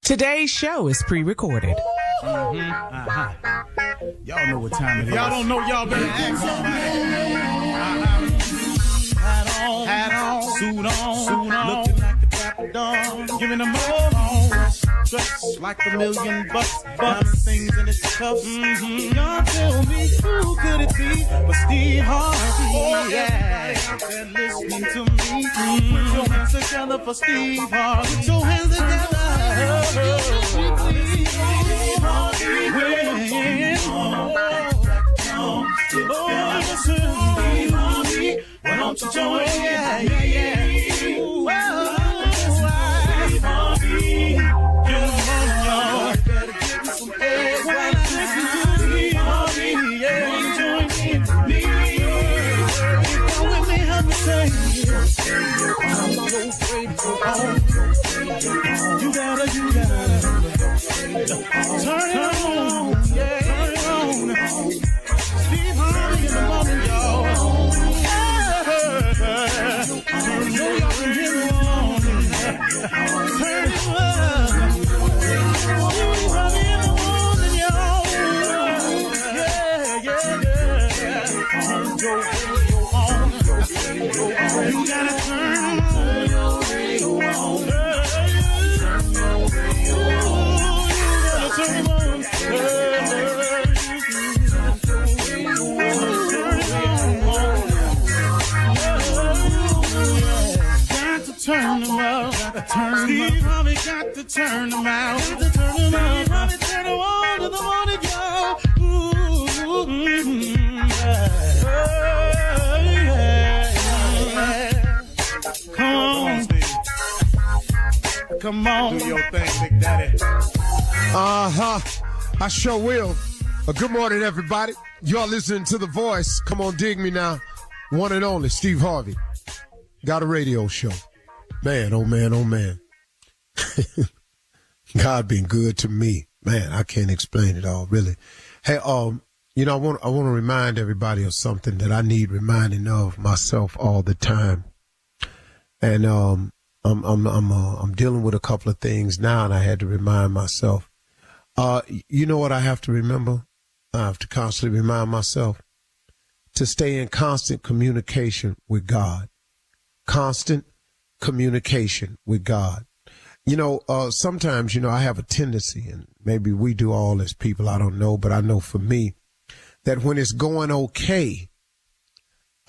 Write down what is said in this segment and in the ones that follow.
Today's show is pre-recorded. Y'all know what time it is. Y'all don't know, y'all better ask Hat on, suit on, looking like the Dapper Dawn, giving them all dressed like $1,000,000, diamond things in its cuffs. Y'all tell me who could it be but Steve Harvey? Oh yeah, out there listening to me. Put your hands together for Steve Harvey. Put your hands together. Steve Harvey. Why don't you join? Yeah. Steve Harvey. Come on, y'all. Better give me some eggs. Why not listen to Steve Harvey? Yeah, join me. Come with me, help me say. I'm so afraid to go home. You gotta turn it on. Yeah, turn it on. Steve Harvey in the morning, y'all. You gotta turn your radio on. Turn them out. Steve Harvey got to turn them out. Steve Harvey turn them on to the morning, y'all. Come on, Steve. Come on. Do your thing, Big Daddy. I sure will. Good morning, everybody. Y'all listening to The Voice. Come on, dig me now. One and only, Steve Harvey. Got a radio show. Man, oh man, oh man. God been good to me. Man, I can't explain it all, really. Hey, I want to remind everybody of something that I need reminding of myself all the time. And I'm dealing with a couple of things now, and I had to remind myself. You know what I have to remember? I have to constantly remind myself to stay in constant communication with God. Constant communication with God. Sometimes, I have a tendency, and maybe we do all as people, I don't know, but I know for me, that when it's going okay,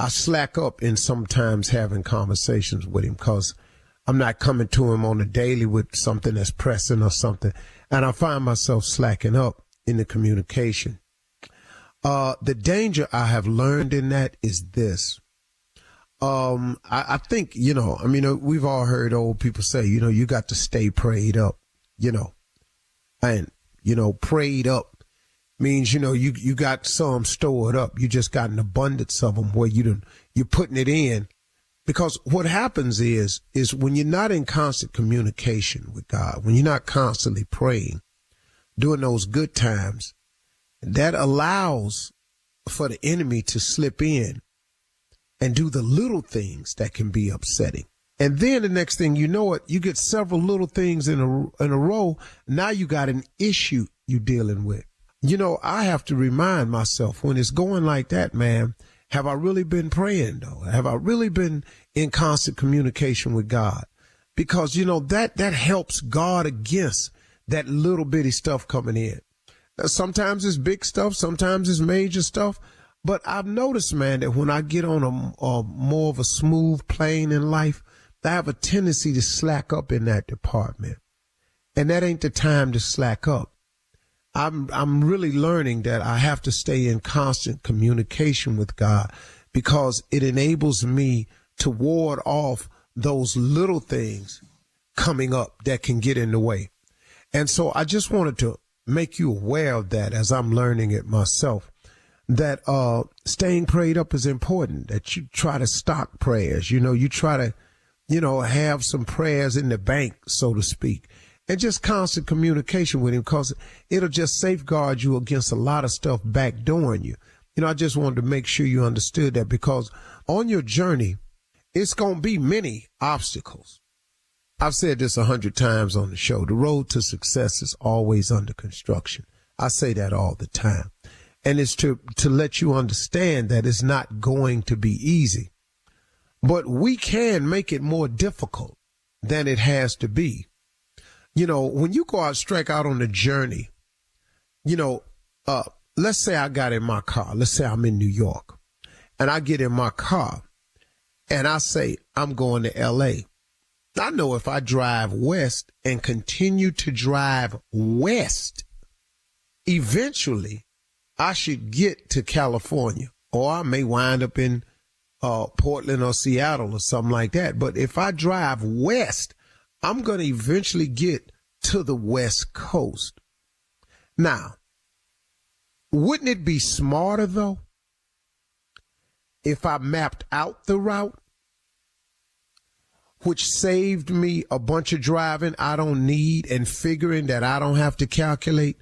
I slack up in sometimes having conversations with him because I'm not coming to him on a daily with something that's pressing or something, and I find myself slacking up in the communication. The danger I have learned in that is this. I think, we've all heard old people say, you got to stay prayed up, and, prayed up means, you got some stored up. You just got an abundance of them where you're putting it in, because what happens is when you're not in constant communication with God, when you're not constantly praying during those good times, that allows for the enemy to slip in and do the little things that can be upsetting. And then the next thing you know it, you get several little things in a row. Now you got an issue you're dealing with. I have to remind myself when it's going like that, man, have I really been praying though? Have I really been in constant communication with God? Because, that helps guard against that little bitty stuff coming in. Now, sometimes it's big stuff. Sometimes it's major stuff. But I've noticed, man, that when I get on a more of a smooth plane in life, I have a tendency to slack up in that department. And that ain't the time to slack up. I'm really learning that I have to stay in constant communication with God because it enables me to ward off those little things coming up that can get in the way. And so I just wanted to make you aware of that as I'm learning it myself. That staying prayed up is important, that you try to stock prayers, you try to, have some prayers in the bank, so to speak, and just constant communication with him because it'll just safeguard you against a lot of stuff backdooring you. I just wanted to make sure you understood that because on your journey, it's going to be many obstacles. I've said this 100 times on the show. The road to success is always under construction. I say that all the time. And it's to let you understand that it's not going to be easy. But we can make it more difficult than it has to be. You know, when you go out, strike out on a journey, you know, let's say I got in my car. Let's say I'm in New York and I get in my car and I say, I'm going to L.A. I know if I drive west and continue to drive west, eventually I should get to California, or I may wind up in Portland or Seattle or something like that. But if I drive west, I'm going to eventually get to the West Coast. Now, wouldn't it be smarter, though, if I mapped out the route, which saved me a bunch of driving I don't need and figuring that I don't have to calculate?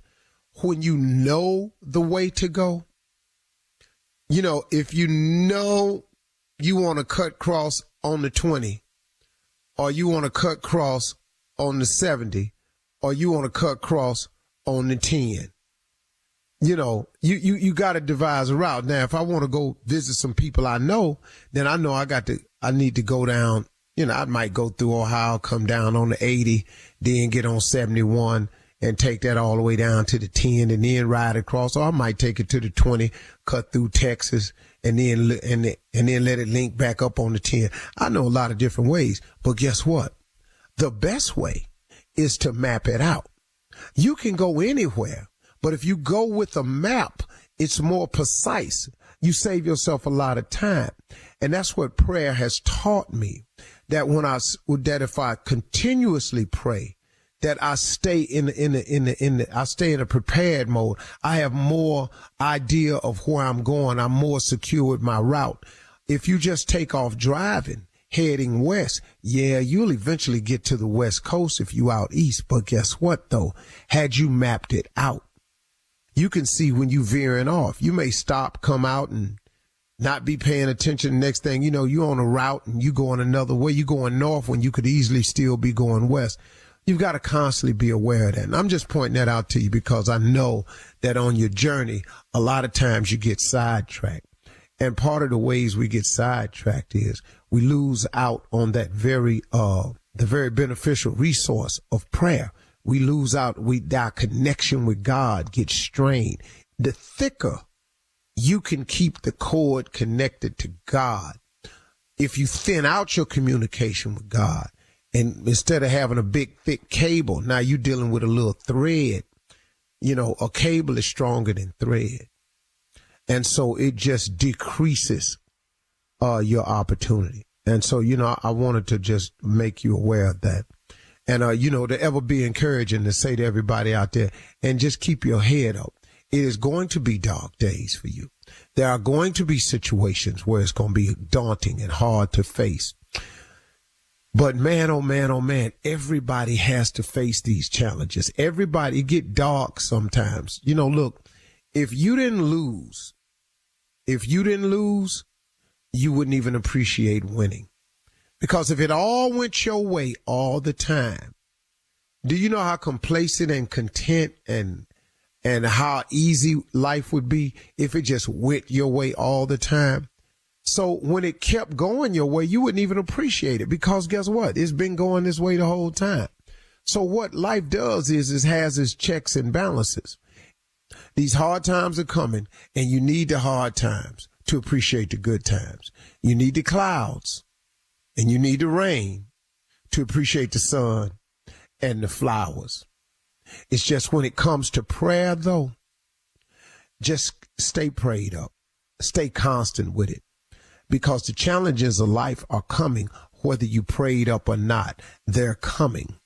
When you know the way to go, you know, if you know you want to cut cross on the 20, or you want to cut cross on the 70, or you want to cut cross on the 10, you know, you got to devise a route. Now, if I want to go visit some people I know, then I know I need to go down, you know, I might go through Ohio, come down on the 80, then get on 71 and take that all the way down to the 10 and then ride across. Or I might take it to the 20, cut through Texas, and then let it link back up on the 10. I know a lot of different ways, but guess what? The best way is to map it out. You can go anywhere, but if you go with a map, it's more precise. You save yourself a lot of time. And that's what prayer has taught me, that if I continuously pray, that I stay in a prepared mode. I have more idea of where I'm going. I'm more secure with my route. If you just take off driving, heading west, yeah, you'll eventually get to the West Coast if you out east. But guess what, though? Had you mapped it out, you can see when you veering off. You may stop, come out, and not be paying attention. Next thing you know, you're on a route and you going another way. You're going north when you could easily still be going west. You've got to constantly be aware of that. And I'm just pointing that out to you because I know that on your journey, a lot of times you get sidetracked. And part of the ways we get sidetracked is we lose out on that the very beneficial resource of prayer. We lose out. Our connection with God gets strained. The thicker you can keep the cord connected to God, if you thin out your communication with God, and instead of having a big, thick cable, now you're dealing with a little thread. You know, a cable is stronger than thread. And so it just decreases your opportunity. And so, you know, I wanted to just make you aware of that. And, you know, to ever be encouraging to say to everybody out there, and just keep your head up. It is going to be dark days for you. There are going to be situations where it's going to be daunting and hard to face. But man, oh man, oh man, everybody has to face these challenges. Everybody get dark sometimes. You know, look, if you didn't lose, you wouldn't even appreciate winning. Because if it all went your way all the time, do you know how complacent and content and how easy life would be if it just went your way all the time? So when it kept going your way, you wouldn't even appreciate it, because guess what? It's been going this way the whole time. So what life does is it has its checks and balances. These hard times are coming, and you need the hard times to appreciate the good times. You need the clouds and you need the rain to appreciate the sun and the flowers. It's just when it comes to prayer, though, just stay prayed up, stay constant with it. Because the challenges of life are coming, whether you prayed up or not. They're coming.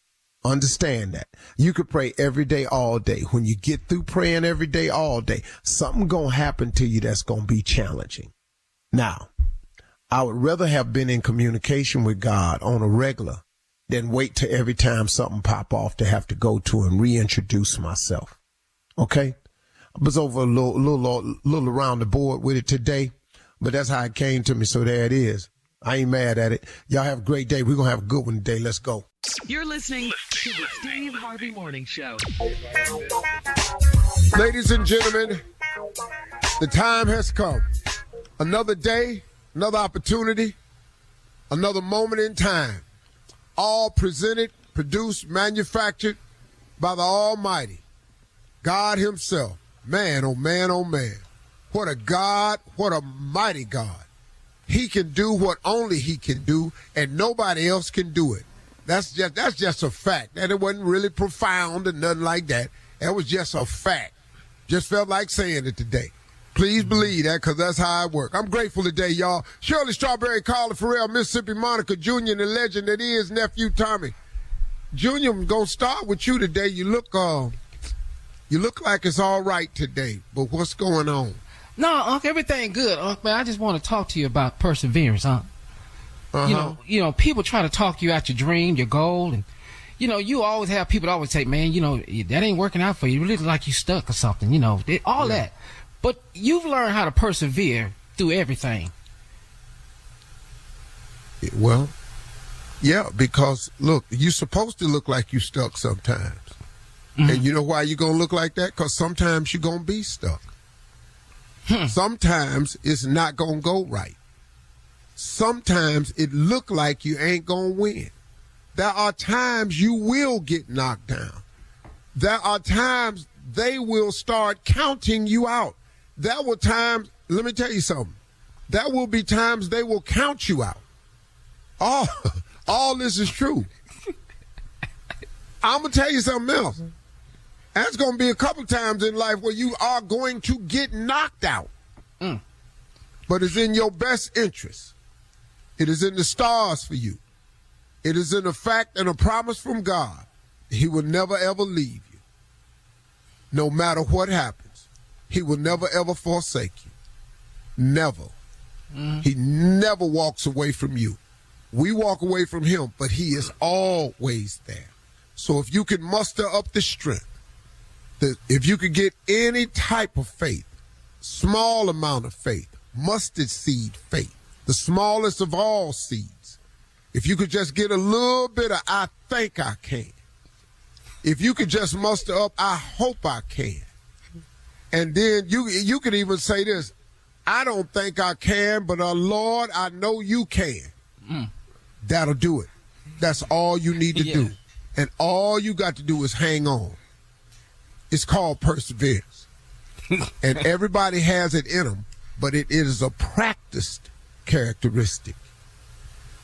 Understand that. You could pray every day, all day. When you get through praying every day, all day, something going to happen to you that's going to be challenging. Now, I would rather have been in communication with God on a regular than wait till every time something pop off to have to go to and reintroduce myself. Okay? I was over a little around the board with it today. But that's how it came to me, so there it is. I ain't mad at it. Y'all have a great day. We're going to have a good one today. Let's go. You're listening to the Steve Harvey Morning Show. Ladies and gentlemen, the time has come. Another day, another opportunity, another moment in time. All presented, produced, manufactured by the Almighty, God himself. Man, oh man, oh man. What a God, what a mighty God. He can do what only he can do, and nobody else can do it. That's just a fact. And it wasn't really profound or nothing like that. That was just a fact. Just felt like saying it today. Please believe that, because that's how I work. I'm grateful today, y'all. Shirley Strawberry, Carla Farrell, Mississippi Monica Jr., and the legend that is Nephew Tommy. Junior, I'm going to start with you today. You look like it's all right today, but what's going on? No, Unc, everything good, Unc, man. I just want to talk to you about perseverance, Unc. Uh-huh. You know, people try to talk you out your dream, your goal, and, you always have people that always say, man, that ain't working out for you. You really look like you stuck or something, all that. But you've learned how to persevere through everything. Well, yeah, because, look, you're supposed to look like you stuck sometimes. Mm-hmm. And you know why you're going to look like that? Because sometimes you're going to be stuck. Sometimes it's not going to go right. Sometimes it look like you ain't going to win. There are times you will get knocked down. There are times they will start counting you out. There will times, let me tell you something. There will be times they will count you out. All this is true. I'm going to tell you something else. There's going to be a couple times in life where you are going to get knocked out. But it's in your best interest. It is in the stars for you. It is in a fact and a promise from God. He will never, ever leave you. No matter what happens. He will never, ever forsake you. Never. He never walks away from you. We walk away from him, but he is always there. So if you can muster up the strength, if you could get any type of faith, small amount of faith, mustard seed faith, the smallest of all seeds, if you could just get a little bit of I think I can, if you could just muster up I hope I can, and then you could even say this, I don't think I can, but Lord, I know you can. That'll do it. That's all you need to do. And all you got to do is hang on. It's called perseverance. And everybody has it in them, but it is a practiced characteristic.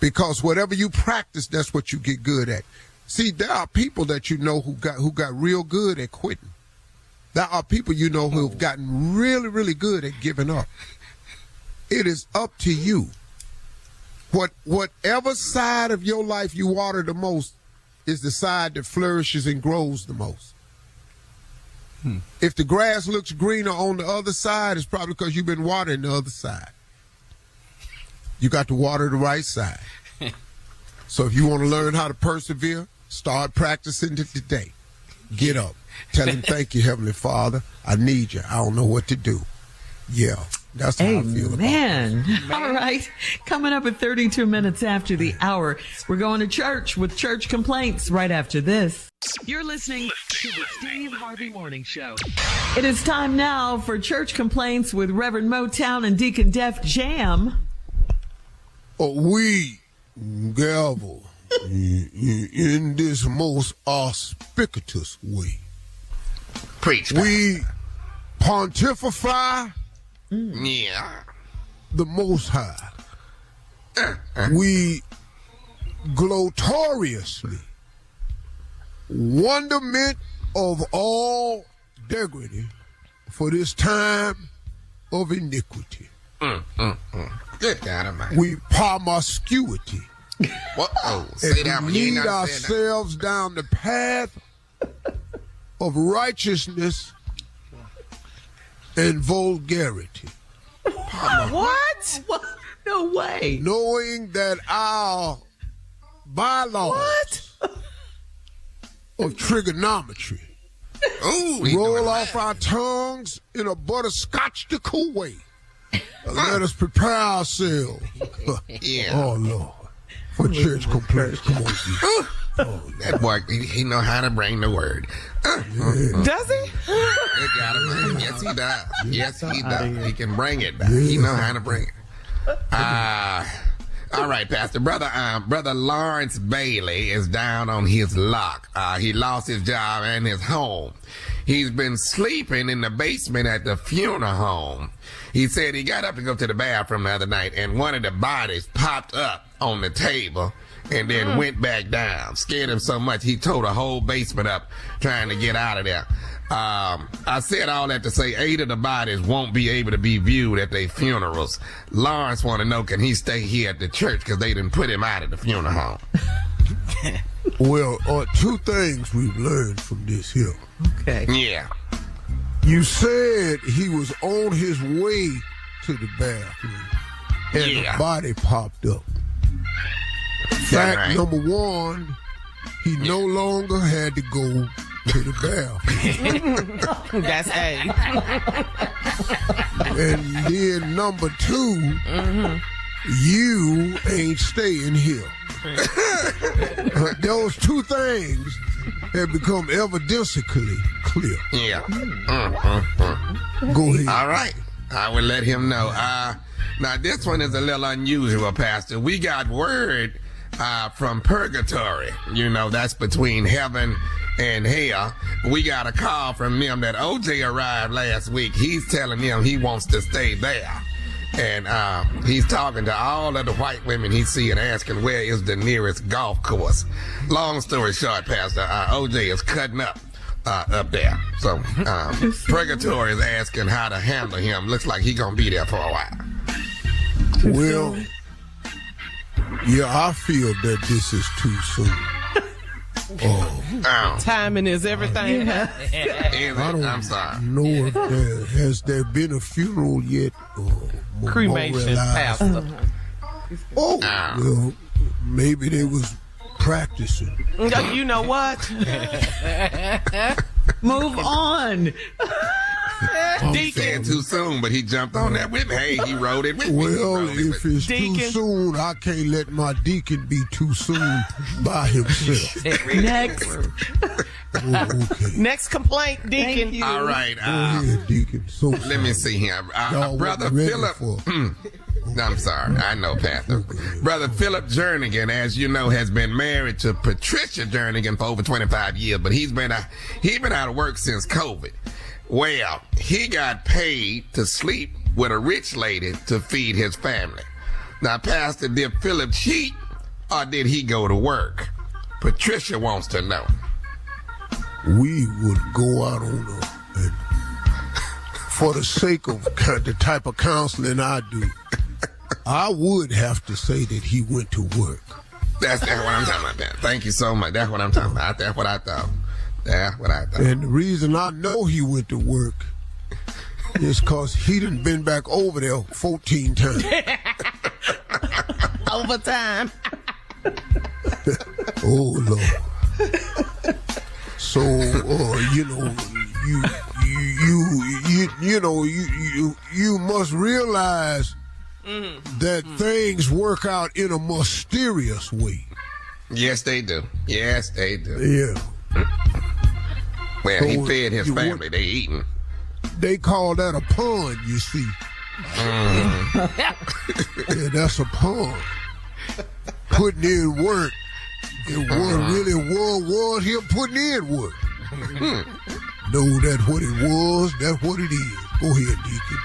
Because whatever you practice, that's what you get good at. See, there are people that who got real good at quitting. There are people who have gotten really, really good at giving up. It is up to you. Whatever side of your life you water the most is the side that flourishes and grows the most. If the grass looks greener on the other side, it's probably because you've been watering the other side. You got to water the right side. So if you want to learn how to persevere, start practicing it today. Get up. Tell him, thank you, Heavenly Father. I need you. I don't know what to do. Yeah, that's how I feel about it. All right. Coming up at 32 minutes after the hour, we're going to church with church complaints right after this. You're listening to the Steve Harvey Morning Show. It is time now for church complaints with Reverend Motown and Deacon Def Jam. We gavel in this most auspicious way. Preach. We pontify the Most High. We gloriously wonderment of all degree for this time of iniquity. Good God Almighty. We promiscuity. What? Oh, say that we lead ourselves down the path of righteousness and vulgarity. What? No way. Knowing that our bylaws of trigonometry roll off our tongues in a butterscotch-tical way. Let us prepare ourselves. Yeah. Oh, Lord. For church complaints. Come on, Jesus. That boy, he know how to bring the word. Does he? It got him. Yes, he does. Yes, he does. He can bring it back. He know how to bring it. All right, Pastor. Brother Lawrence Bailey is down on his luck. He lost his job and his home. He's been sleeping in the basement at the funeral home. He said he got up to go to the bathroom the other night, and one of the bodies popped up on the table and then went back down. Scared him so much, he tore the whole basement up trying to get out of there. I said all that to say 8 of the bodies won't be able to be viewed at their funerals. Lawrence want to know, can he stay here at the church because they didn't put him out at the funeral home? Well, 2 things we've learned from this here. Okay. Yeah. You said he was on his way to the bathroom, and the body popped up. Fact right. number 1, he no longer had to go to the bathroom. That's A. And then number 2, you ain't staying here. Those 2 things have become evidently clear. Yeah. Go ahead. All right. I will let him know. Now, this one is a little unusual, Pastor. We got word from purgatory. You know, that's between heaven and hell. We got a call from them that OJ arrived last week. He's telling them he wants to stay there. And he's talking to all of the white women he see and asking where is the nearest golf course. Long story short, Pastor, OJ is cutting up there. So Purgatory is asking how to handle him. Looks like he's going to be there for a while. Well, yeah, I feel that this is too soon. Timing is everything. I'm sorry. Know if has there been a funeral yet? Cremation, Pastor. Well, maybe they was practicing. You know what? Move on. He said too soon, but he jumped on that with me. Hey, he rode it with me. Well, if it's too soon, I can't let my deacon be too soon by himself. Next. Okay. Next complaint, Deacon. All right. Go ahead, deacon. So Let me see here. Brother Philip. I'm sorry. I know, Pastor. Brother Philip Jernigan, as you know, has been married to Patricia Jernigan for over 25 years, but he's been out of work since COVID. Well, he got paid to sleep with a rich lady to feed his family. Now, Pastor, did Philip cheat or did he go to work? Patricia wants to know. we would go out on and for the sake of the type of counseling I do, I would have to say that he went to work. That's what I'm talking about, man. Thank you so much. That's what I'm talking about. That's what I thought. And the reason I know he went to work is because he done been back over there 14 times. Overtime. Oh, Lord. So, you must realize that things work out in a mysterious way. Yes, they do. Yes, they do. Yeah. Well, he fed his family. They eating. They call that a pun, you see. Yeah, that's a pun. Putting in work. It was him putting in work. No, that's what it was. That's what it is. Go ahead, Deacon.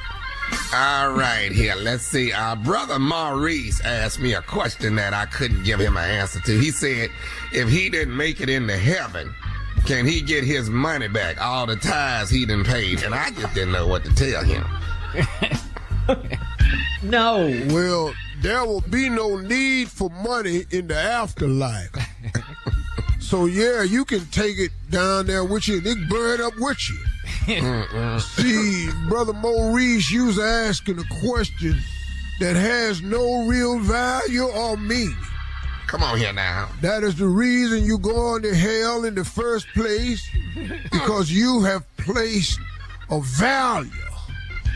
All right, here. Let's see. Brother Maurice asked me a question that I couldn't give him an answer to. He said, if he didn't make it into heaven, can he get his money back, all the tithes he done paid? And I just didn't know what to tell him. No. Well, there will be no need for money in the afterlife. So, yeah, you can take it down there with you and it burn up with you. See, Brother Maurice, you was asking a question that has no real value or meaning. Come on here now. That is the reason you go into hell in the first place, because you have placed a value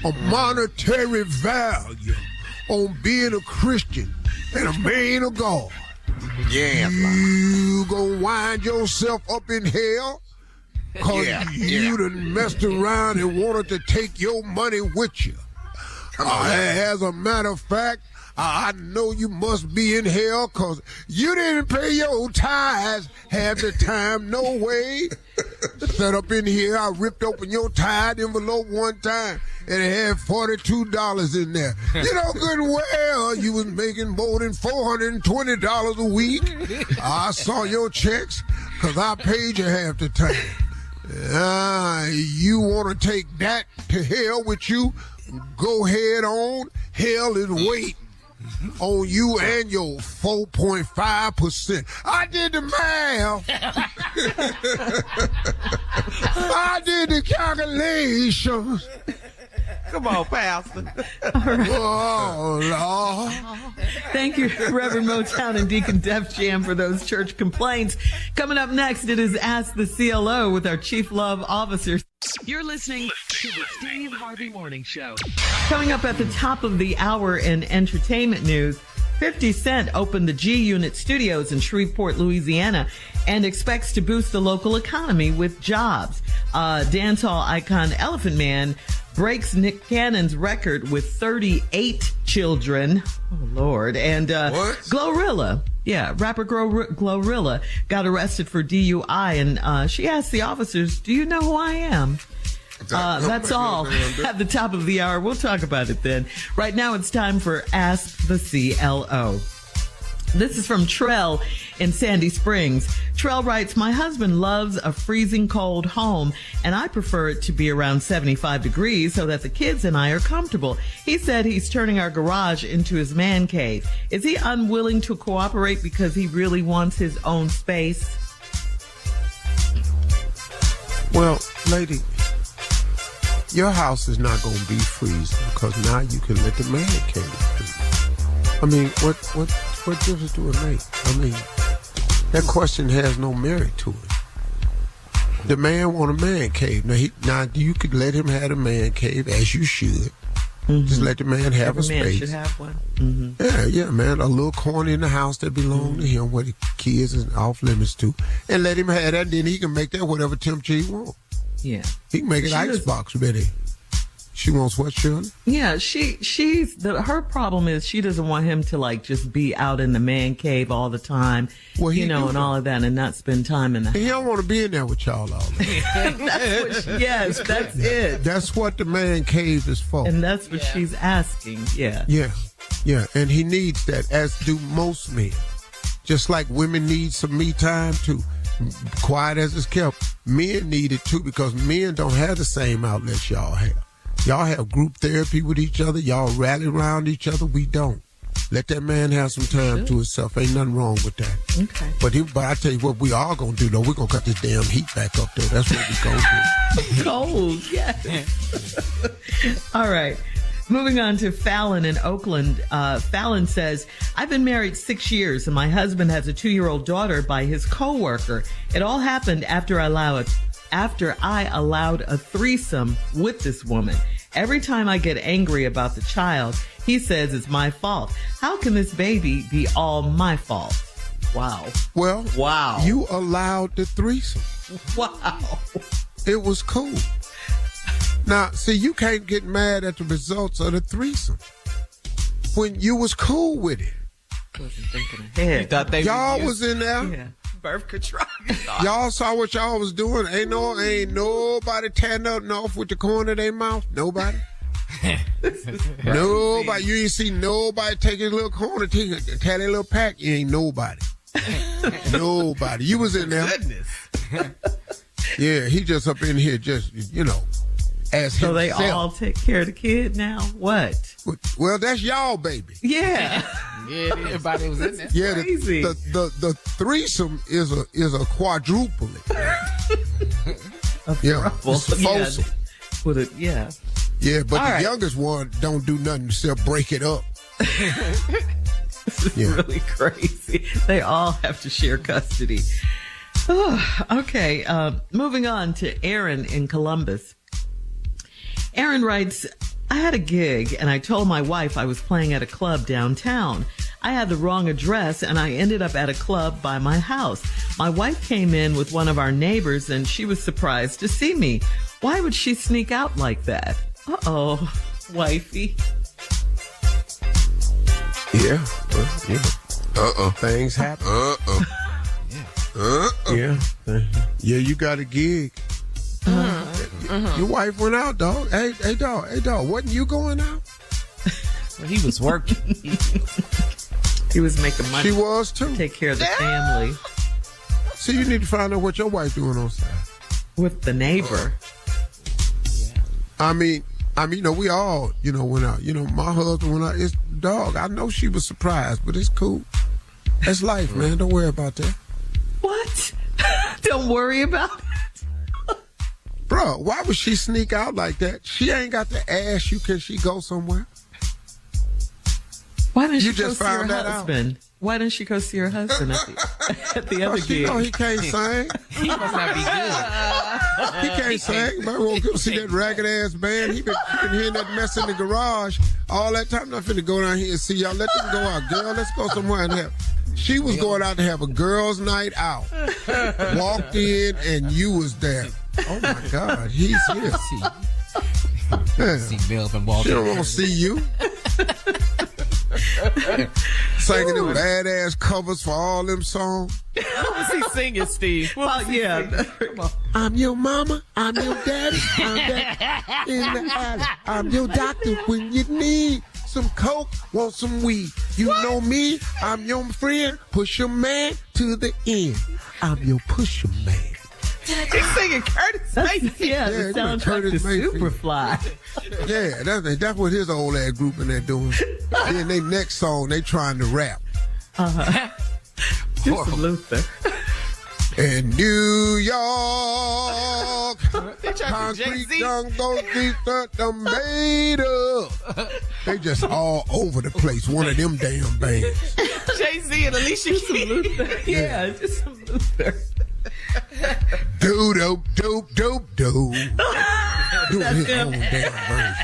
a monetary value on being a Christian and a man of God. Yeah. You gonna wind yourself up in hell because you done messed around and wanted to take your money with you. As a matter of fact, I know you must be in hell because you didn't pay your tithes half the time. No way. Set up in here, I ripped open your tithe envelope one time and it had $42 in there. You know good and well you was making more than $420 a week. I saw your checks because I paid you half the time. You want to take that to hell with you? Go head on. Hell is waiting on you and your 4.5%. I did the math. I did the calculations. Come on, Pastor. Oh, Lord. Thank you, Reverend Motown and Deacon Def Jam, for those church complaints. Coming up next, it is Ask the CLO with our Chief Love Officer. You're listening To the Steve Harvey Morning Show. Coming up at the top of the hour in entertainment news, 50 Cent opened the G Unit Studios in Shreveport, Louisiana, and expects to boost the local economy with jobs. Dancehall icon Elephant Man breaks Nick Cannon's record with 38 children. Oh, Lord. And Glorilla. Yeah, rapper Glorilla got arrested for DUI, and she asked the officers, "Do you know who I am?" That's all at the top of the hour. We'll talk about it then. Right now, it's time for Ask the CLO. This is from Trell in Sandy Springs. Trell writes, "My husband loves a freezing cold home, and I prefer it to be around 75 degrees so that the kids and I are comfortable. He said he's turning our garage into his man cave. Is he unwilling to cooperate because he really wants his own space?" Well, lady, your house is not going to be freezing because now you can let the man cave freeze. I mean, what difference do it make? I mean, that question has no merit to it. The man want a man cave. Now you could let him have a man cave, as you should. Mm-hmm. Just let the man have Every a space. man should have one. Mm-hmm. Yeah, man. A little corner in the house that belongs to him, where the kids is off limits to, and let him have that. Then he can make that whatever temperature he wants. Yeah, he can make it icebox ready. She wants what, Shirley? Yeah, her problem is she doesn't want him to like just be out in the man cave all the time, well, and all of that, and not spend time in the house. He don't want to be in there with y'all all day. Yes, that's it. That's what the man cave is for. And that's what she's asking, yeah. Yeah, and he needs that, as do most men. Just like women need some me time too. Quiet as it's kept, men need it too, because men don't have the same outlets y'all have. Y'all have group therapy with each other. Y'all rally around each other. We don't. Let that man have some time to himself. Ain't nothing wrong with that. Okay. But I tell you what we are going to do, though. We're going to cut this damn heat back up, though. That's what we're going to do. Cold, yes. All right. Moving on to Fallon in Oakland. Fallon says, "I've been married 6 years and my husband has a 2-year-old daughter by his coworker. It all happened after I allowed a threesome with this woman. Every time I get angry about the child, he says it's my fault. How can this baby be all my fault?" Wow. Well, wow. You allowed the threesome. Wow. It was cool. Now, see, you can't get mad at the results of the threesome when you was cool with it. Wasn't thinking ahead. Y'all was in there. Yeah. Birth control. Y'all saw what y'all was doing. Ain't nobody tearing nothing off with the corner of their mouth. Nobody. Nobody. You ain't see nobody take his little corner, tear their little pack. You ain't nobody. Nobody. You was in there. Goodness. Yeah, he just up in here just, as so himself. They all take care of the kid now? What? Well, that's y'all, baby. Yeah. Yeah, everybody was in there. Yeah, crazy. The threesome is a quadrupling. Yeah. It's a foursome. Yeah. Yeah, but all the right. youngest one don't do nothing except break it up. This is really crazy. They all have to share custody. Okay, moving on to Aaron in Columbus. Aaron writes, I had a gig and I told my wife I was playing at a club downtown. I had the wrong address and I ended up at a club by my house. My wife came in with one of our neighbors and she was surprised to see me. Why would she sneak out like that? Uh-oh, wifey. Yeah. Uh-oh. Things happen. Uh-oh. Yeah. Yeah, you got a gig. Your wife went out, dog. Hey, dog. Wasn't you going out? Well, he was working. He was making money. She was too. Take care of the family. See, you need to find out what your wife doing on side. With the neighbor. I mean, we all, went out. My husband went out. It's dog. I know she was surprised, but it's cool. That's life, man. Don't worry about that. What? Don't worry about it. Bro, why would she sneak out like that? She ain't got to ask you, can she go somewhere? Why didn't You she go just see her found that out. husband? Why didn't she go see her husband at the other She gig? know he can't sing. He must not be good. He can't sing. Might won't go see that ragged ass band. He been hearing that mess in the garage all that time. Not finna go down here and see y'all. Let them go out, girl. Let's go somewhere and have. She was going out to have a girls' night out. Walked in and you was there. Oh my God, he's here. See Melvin walking. She don't want to see you. Singing them badass covers for all them songs. What was he singing, Steve? Yeah. I'm your mama, I'm your daddy, I'm that in the alley. I'm your doctor when you need some coke, want some weed. You know me, I'm your friend, push your man to the end. I'm your pusher man. He's singing Curtis Mayfield. Yeah, Yeah, it sounds like Curtis the Mayfield. Superfly. Yeah, that's what his old ass group in there doing. Then they next song, they trying to rap. Do some Luther. In New York, They tried to concrete Jay-Z. jungle, the made up. They just all over the place. One of them damn bands. Jay-Z and Alicia Keys. Yeah, just some Luther. Do dope dope dope dope. Do his own damn version.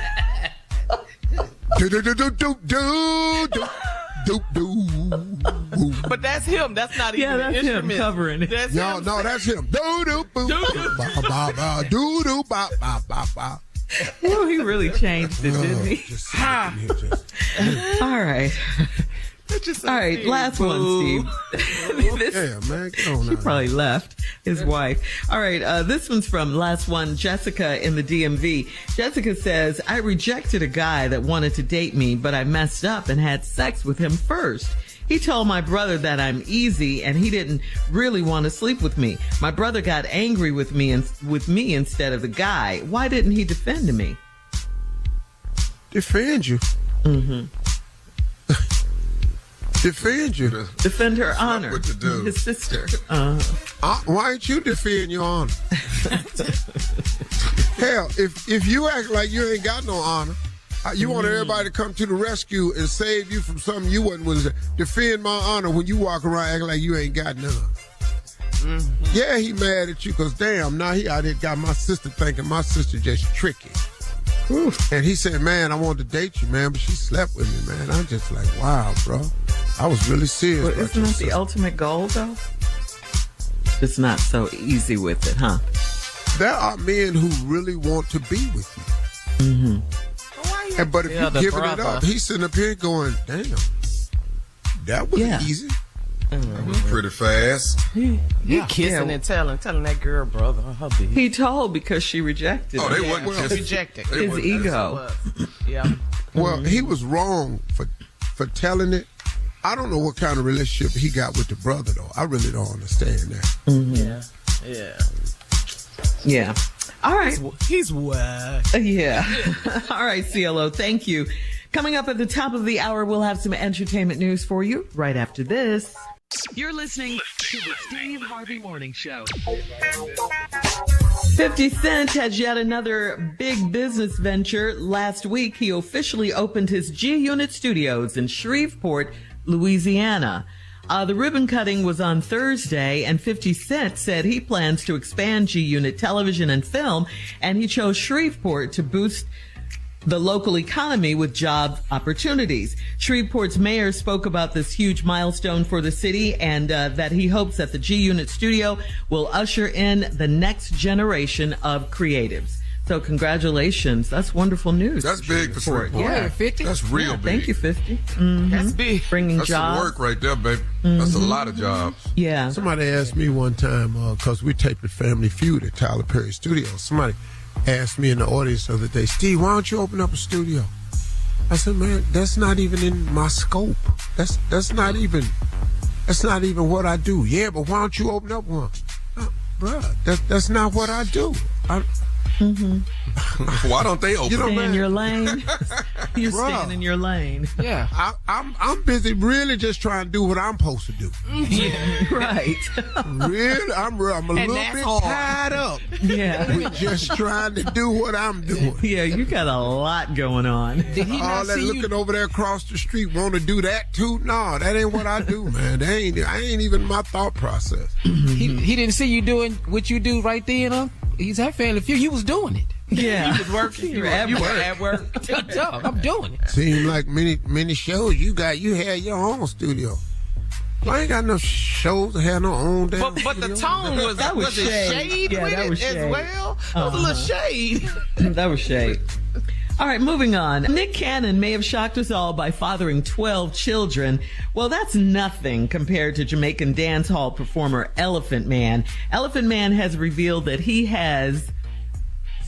Do do do do do do do do do. But that's him. That's not even Yeah, that's an him instrument. covering it. That's No, him. that's him. Do do boo ba ba ba do do ba ba ba ba. Well, he really changed it, didn't he? Just sit up in here, just. All right. Just All right, last one, Steve. This- Yeah, man, get on She out. probably left his wife. All right, this one's from last one, Jessica in the DMV. Jessica says, I rejected a guy that wanted to date me, but I messed up and had sex with him first. He told my brother that I'm easy and he didn't really want to sleep with me. My brother got angry with me instead of the guy. Why didn't he defend me? Defend you. Defend you. Defend her honor. what to do. His sister. Why ain't you defend your honor? Hell, if you act like you ain't got no honor, you want everybody to come to the rescue and save you from something you wasn't willing to defend my honor when you walk around acting like you ain't got none. Yeah, he mad at you because damn, now he out here got my sister thinking my sister just tricky. And he said, man, I wanted to date you, man, but she slept with me, man. I'm just like, wow, bro. I was really serious. But about isn't your that the sister. ultimate goal, though? Just not so easy with it, huh? There are men who really want to be with you. But if Yeah, you're the giving it brother. up, he's sitting up here going, damn, that was Yeah. easy. That was pretty fast. He kissing Yeah. and telling that girl, brother, her business. He told because she rejected Oh, him. they wasn't just rejected. they His wasn't- ego. Yeah. Well, he was wrong for telling it. I don't know what kind of relationship he got with the brother, though. I really don't understand that. Yeah. Yeah. All right. He's whack. Yeah. All right, CLO. Thank you. Coming up at the top of the hour, we'll have some entertainment news for you right after this. You're listening to the Steve Harvey Morning Show. 50 Cent has yet another big business venture. Last week, he officially opened his G-Unit Studios in Shreveport, Louisiana. The ribbon cutting was on Thursday, and 50 Cent said he plans to expand G-Unit television and film, and he chose Shreveport to boost the local economy with job opportunities. Shreveport's mayor spoke about this huge milestone for the city and that he hopes that the G Unit studio will usher in the next generation of creatives. So congratulations. That's wonderful news. That's big for Shreveport. Yeah, 50. That's real big. Thank you, 50. Mm-hmm. That's big. Bringing That's jobs. some work right there, baby. That's a lot of jobs. Yeah. Somebody asked me one time, because we taped the Family Feud at Tyler Perry Studios. Somebody asked me in the audience the other day, Steve, why don't you open up a studio? I said, man, that's not even in my scope. That's not even what I do. Yeah, but why don't you open up one? Bruh, that's not what I do. Why don't they open? Stay in your lane. You're Bruh. staying in your lane. Yeah. I'm busy really just trying to do what I'm supposed to do. Right. Really, I'm a little that's bit hard. tied up Yeah. with just trying to do what I'm doing. Yeah, you got a lot going on. Did he All not that see you? looking over there across the street, want to do that too? No, that ain't what I do, man. I ain't even my thought process. He didn't see you doing what you do right then, huh? He's at Family Feud. You was doing it. Yeah. You was working. You were at you were work. at work. Dog, I'm doing it. Seems like many shows you had your own studio. I ain't got no shows to have no own damn But the studio. tone was That was it shade. shade Yeah, with that it was as shade. well? That was a little shade. That was shade. All right, moving on. Nick Cannon may have shocked us all by fathering 12 children. Well, that's nothing compared to Jamaican dance hall performer Elephant Man. Elephant Man has revealed that he has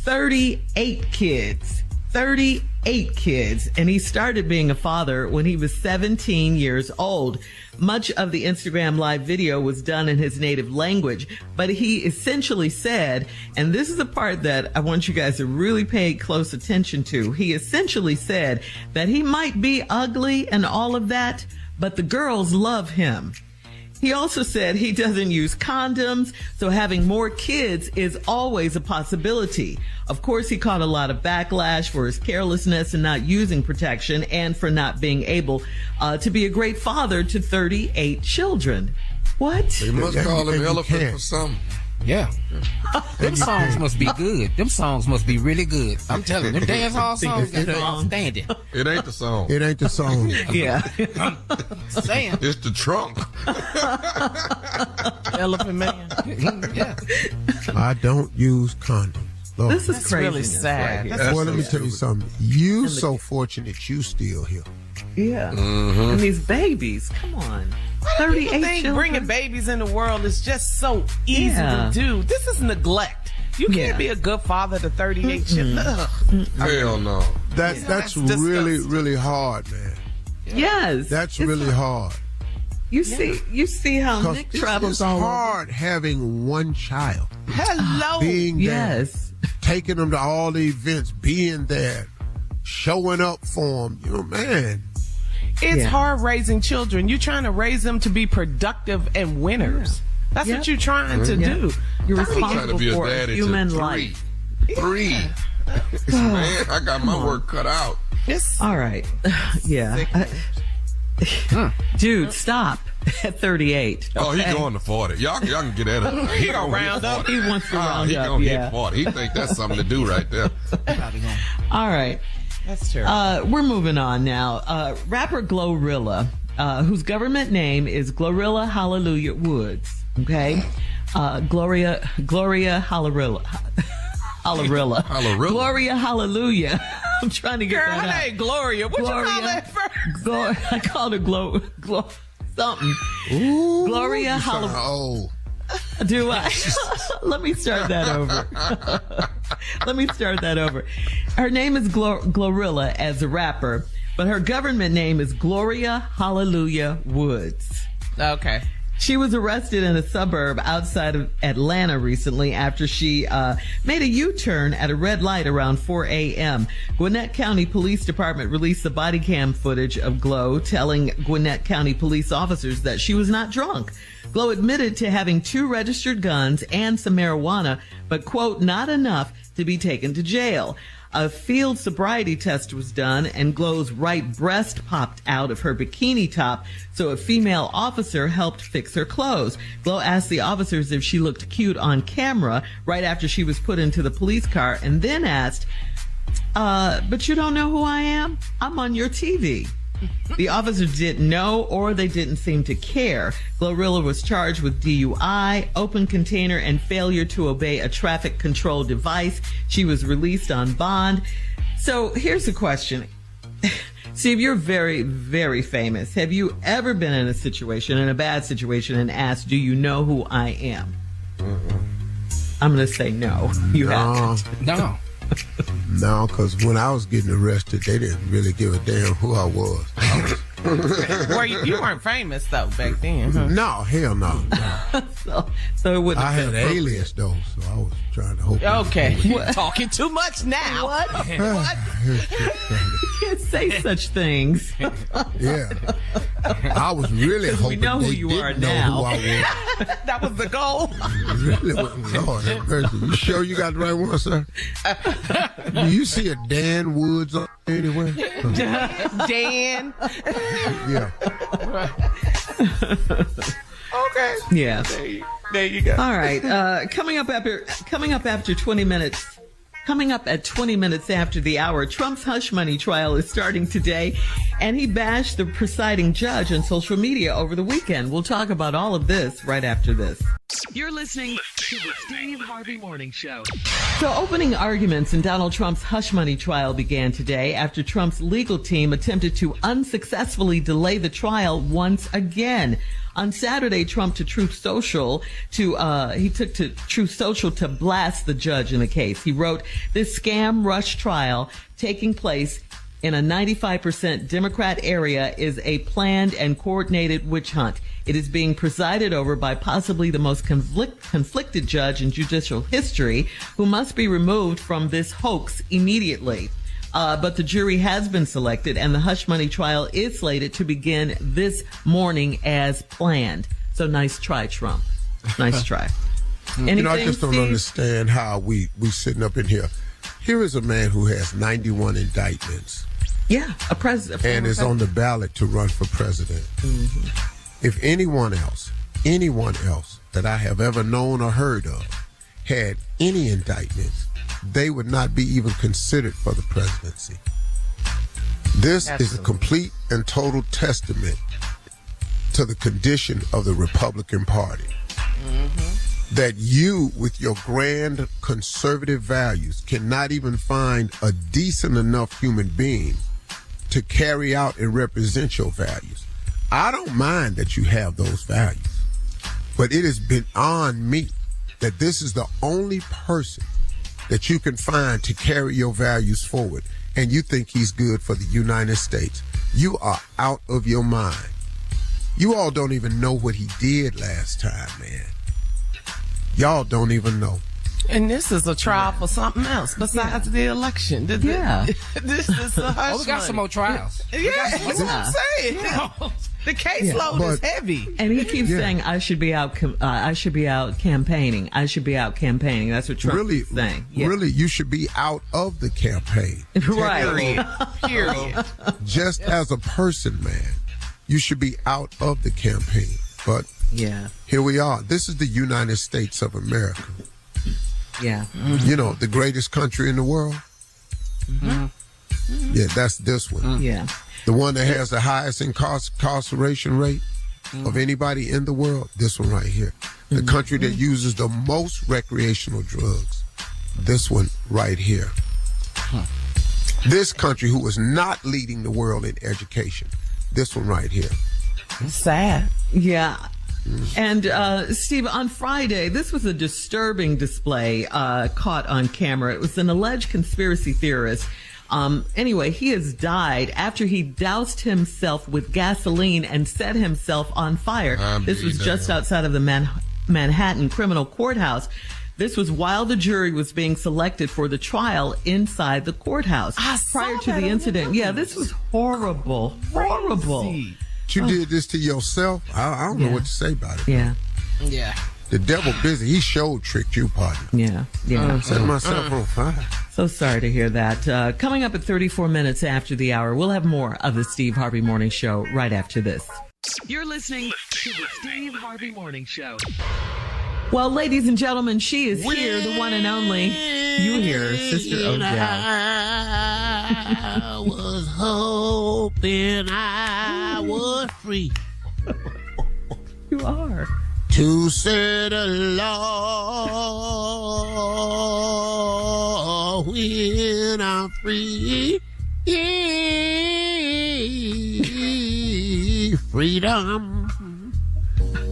38 kids. 38 kids, and he started being a father when he was 17 years old. Much of the Instagram live video was done in his native language, but he essentially said, and this is the part that I want you guys to really pay close attention to. He essentially said that he might be ugly and all of that, but the girls love him. He also said he doesn't use condoms, so having more kids is always a possibility. Of course, he caught a lot of backlash for his carelessness and not using protection and for not being able to be a great father to 38 children. What? They must call him you Elephant can't. for something. Yeah. Them songs must be good. Them songs must be really good. I'm telling you, them dance hall songs it's are long. outstanding. It ain't the song. It ain't the song. Yeah. Sam. It's the trunk. Elephant Man. Yeah. I don't use condoms. Lord. This is That's crazy. really sad. That's Well, let me so tell you something. You so fortunate you still here. Yeah. And these babies, come on. People 38 think children. bringing babies in the world is just so easy Yeah. to do. This is neglect. You can't Yeah. be a good father to 38 children. Ugh. Hell no. That's That's really, disgusting. really hard, man. Yes. That's It's really hard. You see how 'Cause Nick it's travels all over. hard having one child. Hello. Being there, Yes. taking them to all the events, being there, showing up for them. You know, man. It's Yeah. hard raising children. You're trying to raise them to be productive and winners. That's Yep. what you're trying to Yeah. do. You're I'm trying to responsible be a for a daddy human to life. three. Man, I got my work cut out. It's All right. Yeah. Dude, stop at 38. Oh, he okay? going to 40. Y'all can get at it. He gonna round up. He wants to round he up. gonna Yeah. hit 40. He think that's something to do right there. All right. That's terrible. We're moving on now. Rapper Glorilla, whose government name is Glorilla Hallelujah Woods. Okay. Gloria Hallerilla. Hallerilla. Hallerilla. Gloria Hallelujah. I'm trying to get Girl, that her out. name Gloria. What you call that first? I called her Glow something. Ooh, Gloria you sound Hallelujah. old. Do I? Let me start that over. Let me start that over. Her name is Glorilla as a rapper, but her government name is Gloria Hallelujah Woods. Okay. She was arrested in a suburb outside of Atlanta recently after she made a U-turn at a red light around 4 a.m. Gwinnett County Police Department released the body cam footage of Glow, telling Gwinnett County police officers that she was not drunk. Glow admitted to having 2 registered guns and some marijuana, but, quote, not enough to be taken to jail. A field sobriety test was done, and Glow's right breast popped out of her bikini top, so a female officer helped fix her clothes. Glow asked the officers if she looked cute on camera right after she was put into the police car, and then asked But you don't know who I am? I'm on your TV. The officers didn't know, or they didn't seem to care. Glorilla was charged with DUI, open container, and failure to obey a traffic control device. She was released on bond. So here's the question. Steve, you're very, very famous. Have you ever been in a bad situation, and asked, do you know who I am? I'm going to say no. You haven't. No. No, because when I was getting arrested, they didn't really give a damn who I was. You weren't famous, though, back then. Huh? No, hell no. So it wouldn't I have had been an alias, though, so I was trying to hope. Okay. You're talking too much now. What? What? You can't say such things. Yeah. I was really hoping know who they you didn't are know now. who I was. That was the goal. Really, Lord have mercy. You sure you got the right one, sir? Do you see a Dan Woods on anywhere? Dan. Yeah. Okay. Yeah. There you go. All right. Coming up after 20 minutes. Coming up at 20 minutes after the hour, Trump's hush money trial is starting today, and he bashed the presiding judge on social media over the weekend. We'll talk about all of this right after this. You're listening to the Steve Harvey Morning Show. So opening arguments in Donald Trump's hush money trial began today after Trump's legal team attempted to unsuccessfully delay the trial once again. On Saturday, Trump took to Truth Social to blast the judge in the case. He wrote, "This scam rush trial taking place in a 95% Democrat area is a planned and coordinated witch hunt. It is being presided over by possibly the most conflicted judge in judicial history, who must be removed from this hoax immediately." But the jury has been selected, and the hush money trial is slated to begin this morning as planned. So nice try, Trump. Nice try. Anything, I just don't Steve? understand how we sitting up in here. Here is a man who has 91 indictments. Yeah, a president. And is on the ballot to run for president. Mm-hmm. If anyone else that I have ever known or heard of had any indictments, they would not be even considered for the presidency. This is a complete and total testament to the condition of the Republican Party. Mm-hmm. That you, with your grand conservative values, cannot even find a decent enough human being to carry out and represent your values. I don't mind that you have those values, but it has been on me that this is the only person that you can find to carry your values forward, and you think he's good for the United States. You are out of your mind. You all don't even know what he did last time, man. Y'all don't even know. And this is a trial for something else besides the election. This is a hush We got some more trials. Yeah, that's what I'm saying. The caseload is heavy. And he keeps saying, I should be out campaigning. I should be out campaigning. That's what Trump is saying. Yeah. Really, you should be out of the campaign. Right. Period. Just as a person, man, you should be out of the campaign. But here we are. This is the United States of America. Yeah. Mm-hmm. You know, the greatest country in the world. Mm-hmm. Yeah, that's this one. Yeah. The one that has the highest incarceration rate of anybody in the world. This one right here. The country that uses the most recreational drugs. This one right here. This country who is not leading the world in education. This one right here. It's sad. Yeah. And Steve, on Friday, this was a disturbing display caught on camera. It was an alleged conspiracy theorist. Anyway, he has died after he doused himself with gasoline and set himself on fire. This was just outside of the Manhattan criminal courthouse. This was while the jury was being selected for the trial inside the courthouse. Prior to the incident. Yeah, this was horrible. Horrible. You did this to yourself? I don't know what to say about it. Yeah. The devil busy. He showed tricked you, partner. Yeah. Set myself on fire. So sorry to hear that. Coming up at 34 minutes after the hour, we'll have more of the Steve Harvey Morning Show right after this. You're listening to the Steve Harvey Morning Show. Well, ladies and gentlemen, she is here, the one and only. You hear Sister Odell. I was hoping I was free. You are. To settle law when I'm free. Freedom.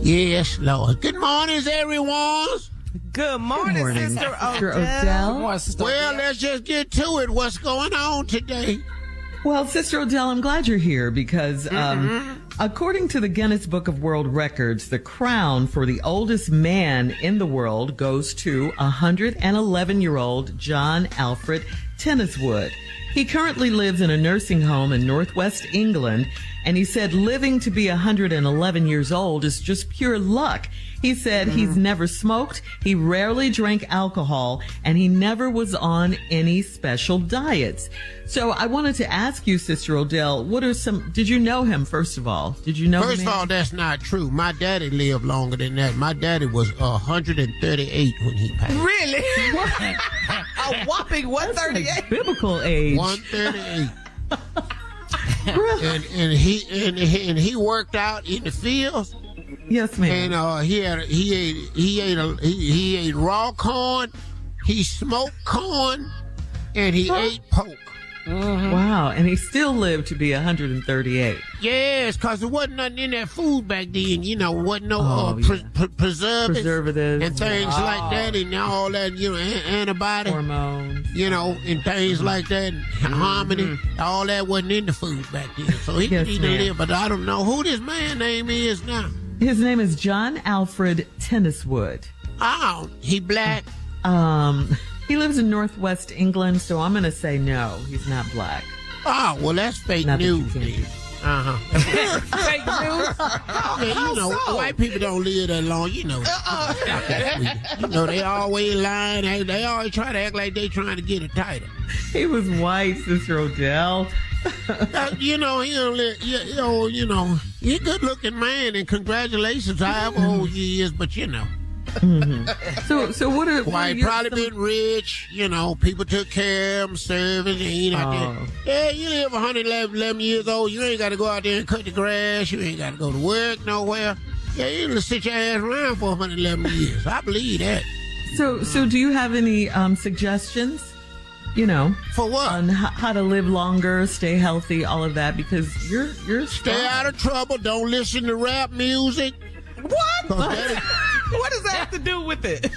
Yes, Lord. Good morning, everyone. Good morning, Sister Odell. Well, let's just get to it. What's going on today? Well, Sister Odell, I'm glad you're here because according to the Guinness Book of World Records, the crown for the oldest man in the world goes to 111-year-old John Alfred Tenniswood. He currently lives in a nursing home in northwest England, and he said living to be 111 years old is just pure luck. He said he's never smoked, he rarely drank alcohol, and he never was on any special diets. So I wanted to ask you, Sister Odell, did you know him, first of all? Did you know him? First of all, that's not true. My daddy lived longer than that. My daddy was 138 when he passed. Really? A whopping 138? Like biblical age. 138. and he worked out in the fields. Yes, ma'am. And he ate raw corn, he smoked corn, and he ate pork. Wow, and he still lived to be 138. Yes, because there wasn't nothing in that food back then. Wasn't no preservatives and things like that, and all that. Antibody Hormones. And things like that. And harmony, all that wasn't in the food back then. So he could even live. But I don't know who this man's name is now. His name is John Alfred Tenniswood. Oh, he black. He lives in northwest England, so I'm going to say no, he's not black. Oh, well, that's fake news then. Fake news? White people don't live that long, they always lying. They always try to act like they trying to get a title. He was white, Sister Odell. He don't live, he's a good-looking man, and congratulations, however old he is, but So what are white? Probably been rich. People took care of him, serving. And out there. Yeah, you live 111 years old. You ain't got to go out there and cut the grass. You ain't got to go to work nowhere. Yeah, you can sit your ass around for 111 years. I believe that. So do you have any suggestions? For what? On how to live longer, stay healthy, all of that, because you're stay out of trouble. Don't listen to rap music. What? What does that have to do with it?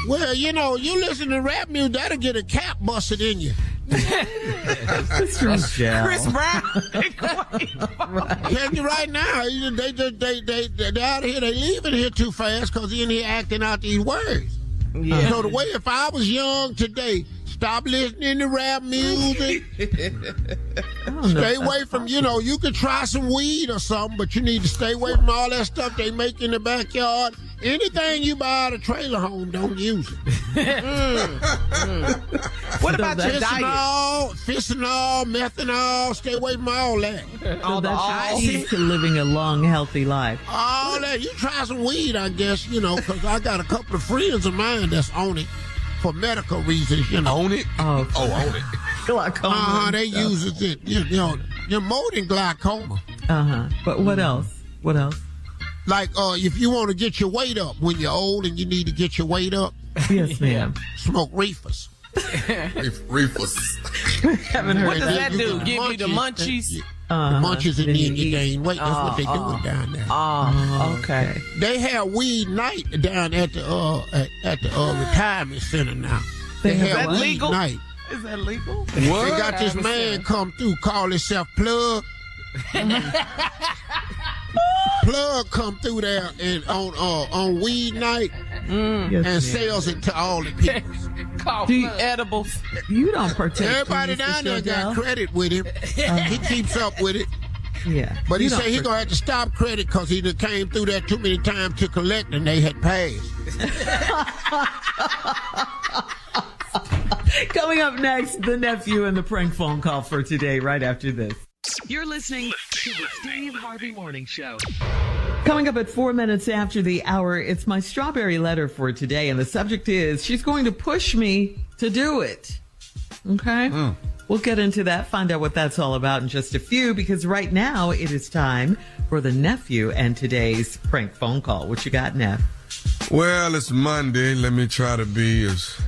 Well, you listen to rap music, that'll get a cap busted in you. Chris Brown. Tell you right now, they out here, they leaving here too fast because he in here acting out these words. Yeah. So the way, if I was young today, stop listening to rap music. Stay away from, you could try some weed or something, but you need to stay away from all that stuff they make in the backyard. Anything you buy at a trailer home, don't use it. What about your diet? Fentanyl, methanol, stay away from all that. So that's the key to living a long, healthy life. All that. You try some weed, I guess, because I got a couple of friends of mine that's on it. For medical reasons, Own it? Oh, own it. Glaucoma. They use it. You're more than glaucoma. But what else? What else? Like, if you want to get your weight up when you're old and you need to get your weight up. Yes, ma'am. Smoke reefers. Reefers. Haven't heard what does that do? Give you the munchies? The munchies and then you gain weight. That's what they doing down there. Okay. They have weed night down at the retirement center now. They have weed legal? night. Is that legal? They got this man come through, call himself Plug. Plug come through there and on weed night and sells it to all the people. Edibles. You don't partake. Everybody down there got credit with him. He keeps up with it. Yeah. But he said he gonna have to stop credit because he done came through that too many times to collect and they had passed. Coming up next, the nephew and the prank phone call for today, right after this. You're listening to the Steve Harvey Morning Show. Coming up at 4 minutes after the hour, it's my strawberry letter for today. And the subject is, she's going to push me to do it. Okay? We'll get into that, find out what that's all about in just a few, because right now it is time for the nephew and today's prank phone call. What you got, Neff? Well, it's Monday. Let me try to be as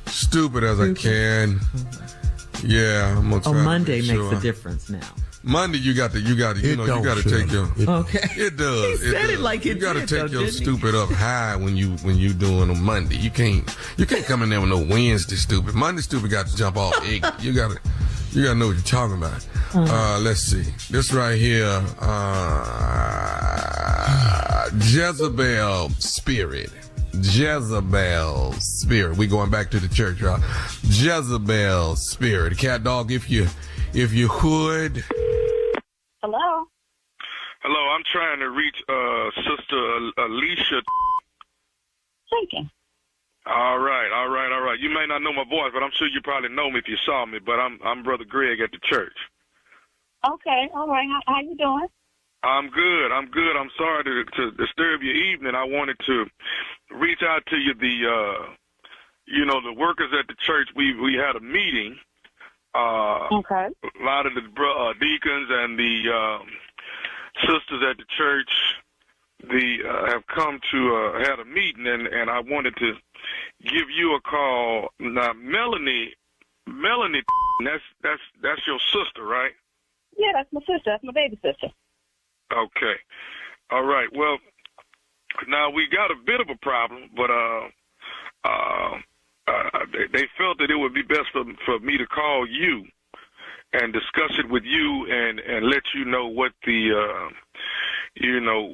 stupid as I can. Yeah, I'm gonna try. Monday to be makes a difference now. Monday, you got to take your. Okay. It does. He said it like it You got to did, take though, your didn't he? stupid up high when you doing a Monday. You can't come in there with no Wednesday stupid. Monday stupid got to jump off. You got to know what you're talking about. Let's see. This right here, Jezebel spirit. Jezebel spirit. We going back to the church, y'all. Jezebel spirit. Cat dog, if you would. Hello? Hello, I'm trying to reach Sister Alicia. Speaking. All right. You may not know my voice, but I'm sure you probably know me if you saw me, but I'm Brother Greg at the church. Okay, all right. How you doing? I'm good. I'm sorry to disturb your evening. I wanted to reach out to you, the workers at the church. We had a meeting. Okay. A lot of the deacons and the sisters at the church, have come to had a meeting, and I wanted to give you a call. Now, Melanie, that's your sister, right? Yeah, that's my sister. That's my baby sister. Okay. All right. Well, now we got a bit of a problem, but they felt that it would be best for me to call you and discuss it with you and let you know what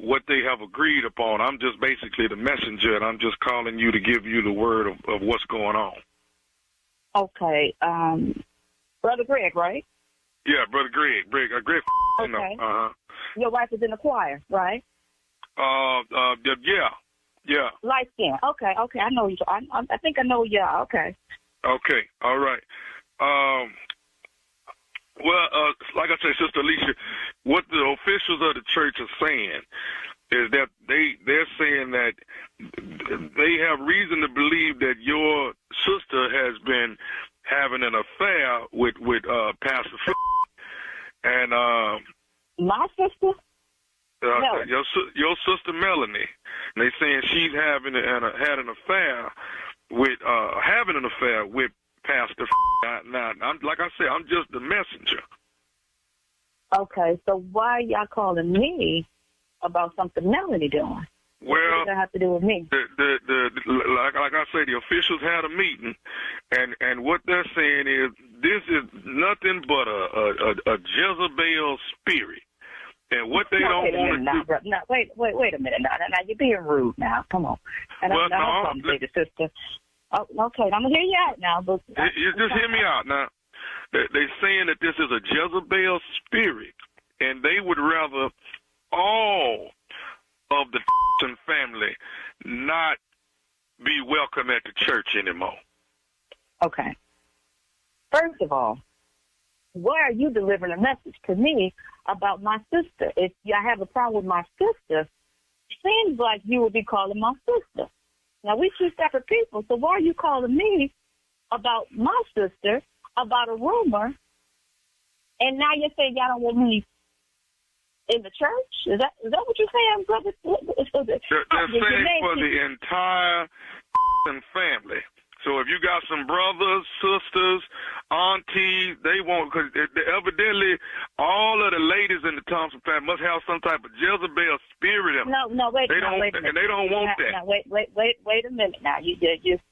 what they have agreed upon. I'm just basically the messenger, and I'm just calling you to give you the word of what's going on. Okay. Brother Greg, right? Yeah, Brother Greg. Okay. Your wife is in the choir, right? Yeah. Light skin. Okay. I know you. I think I know you. Okay. Okay. All right. Like I say, Sister Alicia, what the officials of the church are saying is that they're saying that they have reason to believe that your sister has been having an affair with Pastor and my sister. Your sister Melanie. And they saying she's had an affair with Pastor. Now, like I said, I'm just the messenger. Okay, so why are y'all calling me about something Melanie doing? Well, what does that have to do with me? Like I say, the officials had a meeting, and what they're saying is this is nothing but a Jezebel spirit. And what they don't want to do... No, wait a minute now. Now, you're being rude now. Come on. And well, I'm baby sister. Oh, okay, I'm going to hear you out now. But you just hear me out now. They're saying that this is a Jezebel spirit, and they would rather all of the family not be welcome at the church anymore. Okay. First of all, why are you delivering a message to me about my sister? If I have a problem with my sister, it seems like you would be calling my sister. Now, we two separate people, so why are you calling me about my sister, about a rumor, and now you're saying y'all don't want me in the church? Is that what you're saying, brother? They're saying for the entire family. So if you got some brothers, sisters, aunties, they won't, because evidently all of the ladies in the Thompson family must have some type of Jezebel spirit in them. Wait a minute. And they don't want that. Now, wait a minute now. You just,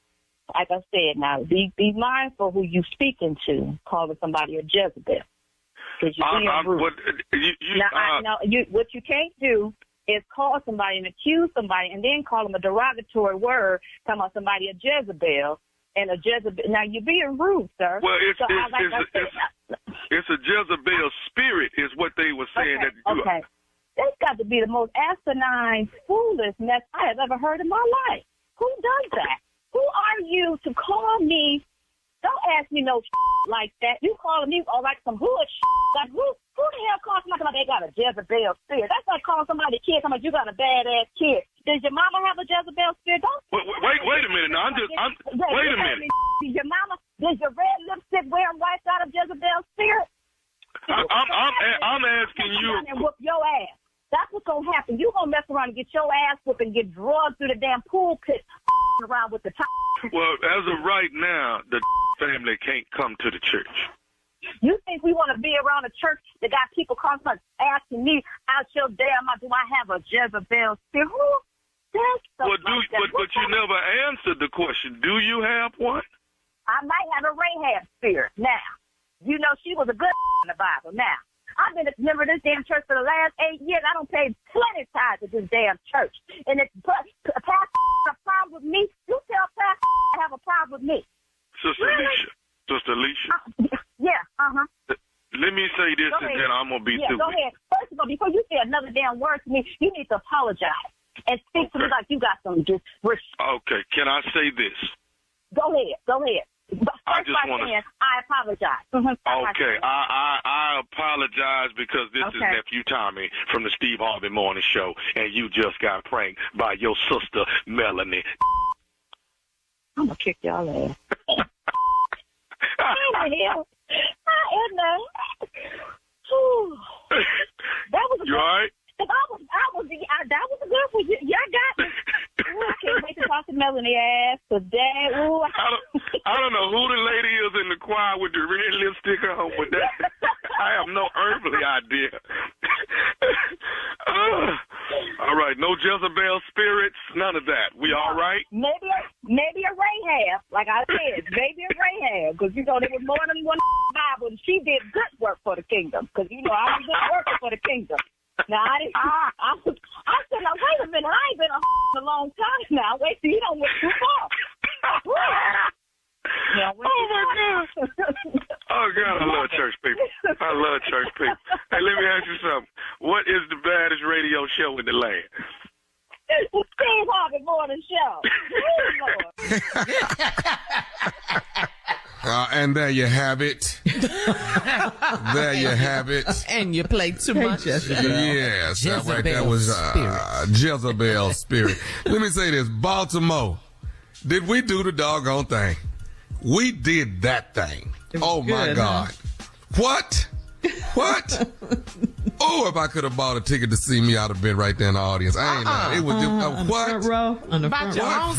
like I said, now, be mindful who you speaking to, calling somebody a Jezebel. Because you're being rude. What you can't do is call somebody and accuse somebody and then call them a derogatory word, talking about somebody a Jezebel and a Jezebel. Now, you're being rude, sir. Well, it's a Jezebel spirit is what they were saying. Okay. That's got to be the most asinine foolishness I have ever heard in my life. Who does that? Who are you to call me? Don't ask me no like that. You calling me like some hood like who? Who the hell calls somebody like they got a Jezebel spirit? That's like calling somebody a kid, somebody you got a badass kid. Does your mama have a Jezebel spirit? Don't wait a minute. Now, wait a minute. Your mama, does your red lipstick wearing white got a Jezebel spirit? I'm asking you. And whoop your ass. That's what's gonna happen. You gonna mess around and get your ass whooped and get drugged through the damn pool pit around with the top. Well, as of right now, the family can't come to the church. You think we want to be around a church that got people constantly asking me, out your damn mouth, do I have a Jezebel spirit? Who? But you never answered the question. Do you have one? I might have a Rahab spirit. Now, you know she was a good in the Bible. Now, I've been a member of this damn church for the last 8 years. I don't pay plenty tithes at this damn church. And if Pastor has a problem with me, you tell Pastor I have a problem with me. Sister Alicia. Yeah, Let me say this, and then I'm going to be through. Go ahead. First of all, before you say another damn word to me, you need to apologize and speak to me like you got some respect. Okay, can I say this? Go ahead. But first I apologize. Okay, I apologize because this is Nephew Tommy from the Steve Harvey Morning Show, and you just got pranked by your sister, Melanie. I'm going to kick y'all ass. What the hell? That was a you all right? That was a good one. Y'all got me. Ooh, I can't wait to talk to Melanie ass today. Ooh, I don't know who the lady is in the choir with the red lipstick on, but I have no earthly idea. All right, no Jezebel spirits, none of that. We all right? Maybe a Rahab, like I said, maybe a Rahab, because there was more than one Bible, and she did good work for the kingdom, because I was good working for the kingdom. Now, I said, now, wait a minute, I ain't been a long time now. Wait till you don't went too far. Oh, my God. Oh, God, I love church people. Hey, let me ask you something. What is the baddest radio show in the land? It's the Steve Harvey Morning Show. And there you have it. There you have it. And you played too much. Yes, that was Jezebel spirit. Let me say this, Baltimore. Did we do the doggone thing? We did that thing. Oh my God. What? Oh, if I could have bought a ticket to see me, I'd have been right there in the audience. I ain't know. It was just, what? Front row? Bought your own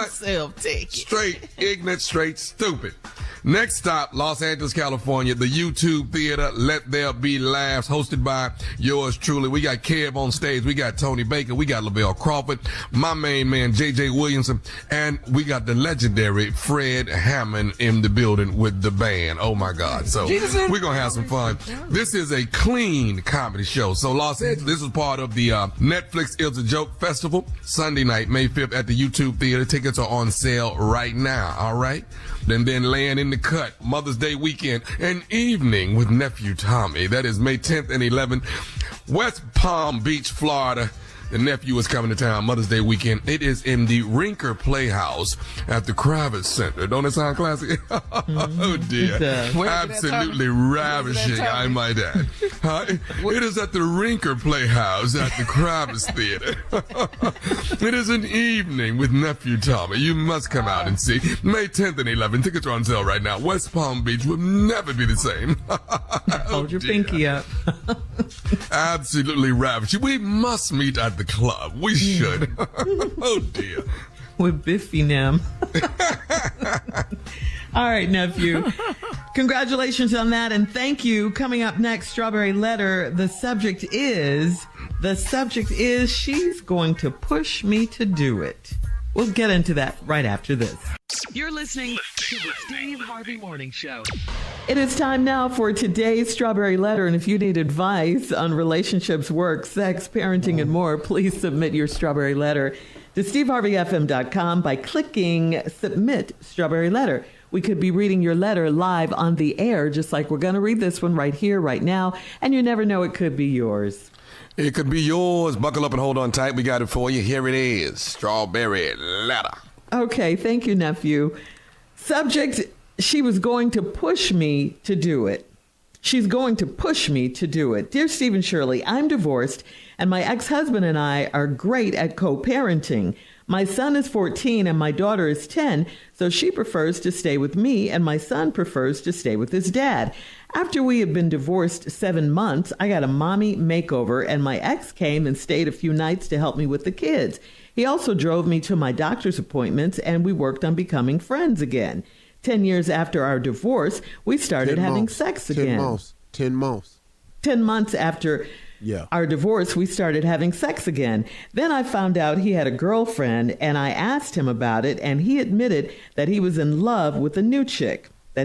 self ticket. Straight ignorant, straight stupid. Next stop, Los Angeles, California, the YouTube Theater, Let There Be Laughs, hosted by yours truly. We got Kev on stage. We got Tony Baker. We got Lavelle Crawford, my main man, J.J. Williamson, and we got the legendary Fred Hammond in the building with the band. Oh, my God. So we're going to have some fun. This is a clean comedy show. So Los Angeles, this is part of the Netflix Is a Joke Festival, Sunday night, May 5th at the YouTube Theater. Tickets are on sale right now. All right. And then laying in the cut, Mother's Day weekend, an evening with Nephew Tommy. That is May 10th and 11th, West Palm Beach, Florida. The nephew is coming to town Mother's Day weekend. It is in the Rinker Playhouse at the Kravitz Center. Don't it sound classic? Oh, dear. Absolutely ravishing, I might add. It is at the Rinker Playhouse at the Kravitz Theater. It is an evening with Nephew Tommy. You must come out and see. May 10th and 11th. Tickets are on sale right now. West Palm Beach will never be the same. Hold your pinky up. Absolutely ravishing. We must meet at the club. We should. Oh, dear. With Biffy Nam. All right, nephew. Congratulations on that, and thank you. Coming up next, Strawberry Letter. The subject is she's going to push me to do it. We'll get into that right after this. You're listening to the Steve Harvey Morning Show. It is time now for today's Strawberry Letter, and if you need advice on relationships, work, sex, parenting, and more, please submit your Strawberry Letter to SteveHarveyFM.com by clicking Submit Strawberry Letter. We could be reading your letter live on the air, just like we're going to read this one right here, right now, and you never know, it could be yours. It could be yours. Buckle up and hold on tight. We got it for you. Here it is. Strawberry Letter. Okay, thank you, nephew. Subject, she was going to push me to do it. she's going to push me to do it. Dear Stephen Shirley, I'm divorced, and my ex-husband and I are great at co-parenting. My son is 14 and my daughter is 10, so she prefers to stay with me and my son prefers to stay with his dad. After we had been divorced 7 months, I got a mommy makeover and my ex came and stayed a few nights to help me with the kids. He also drove me to my doctor's appointments and we worked on becoming friends again. 10 years after our divorce, we started having sex again. 10 months. 10 months after our divorce, we started having sex again. Then I found out he had a girlfriend, and I asked him about it, and he admitted that he was in love with a new chick. I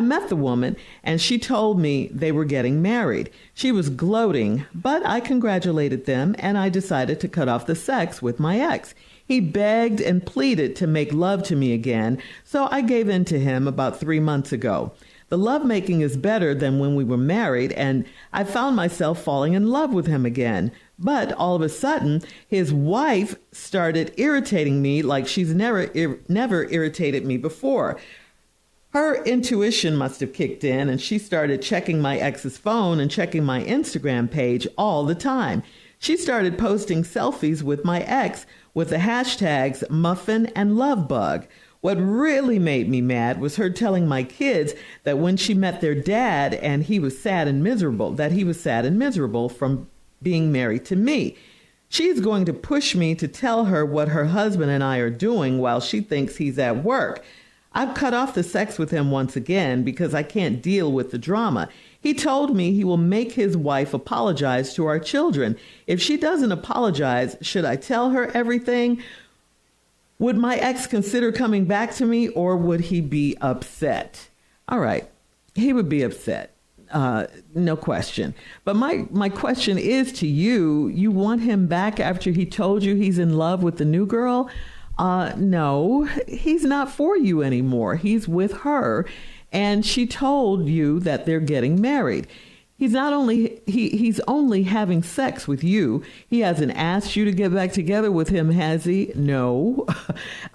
met the woman, and she told me they were getting married. She was gloating, but I congratulated them, and I decided to cut off the sex with my ex. He begged and pleaded to make love to me again, so I gave in to him about 3 months ago. The lovemaking is better than when we were married, and I found myself falling in love with him again. But all of a sudden, his wife started irritating me like she's never irritated me before. Her intuition must have kicked in, and she started checking my ex's phone and checking my Instagram page all the time. She started posting selfies with my ex with the hashtags muffin and lovebug. What really made me mad was her telling my kids that when she met their dad and he was sad and miserable from being married to me. She's going to push me to tell her what her husband and I are doing while she thinks he's at work. I've cut off the sex with him once again because I can't deal with the drama. He told me he will make his wife apologize to our children. If she doesn't apologize, should I tell her everything? Would my ex consider coming back to me, or would he be upset? All right, he would be upset, no question. But my question is to you, you want him back after he told you he's in love with the new girl? No, he's not for you anymore. He's with her, and she told you that they're getting married. He's only having sex with you. He hasn't asked you to get back together with him, has he? No.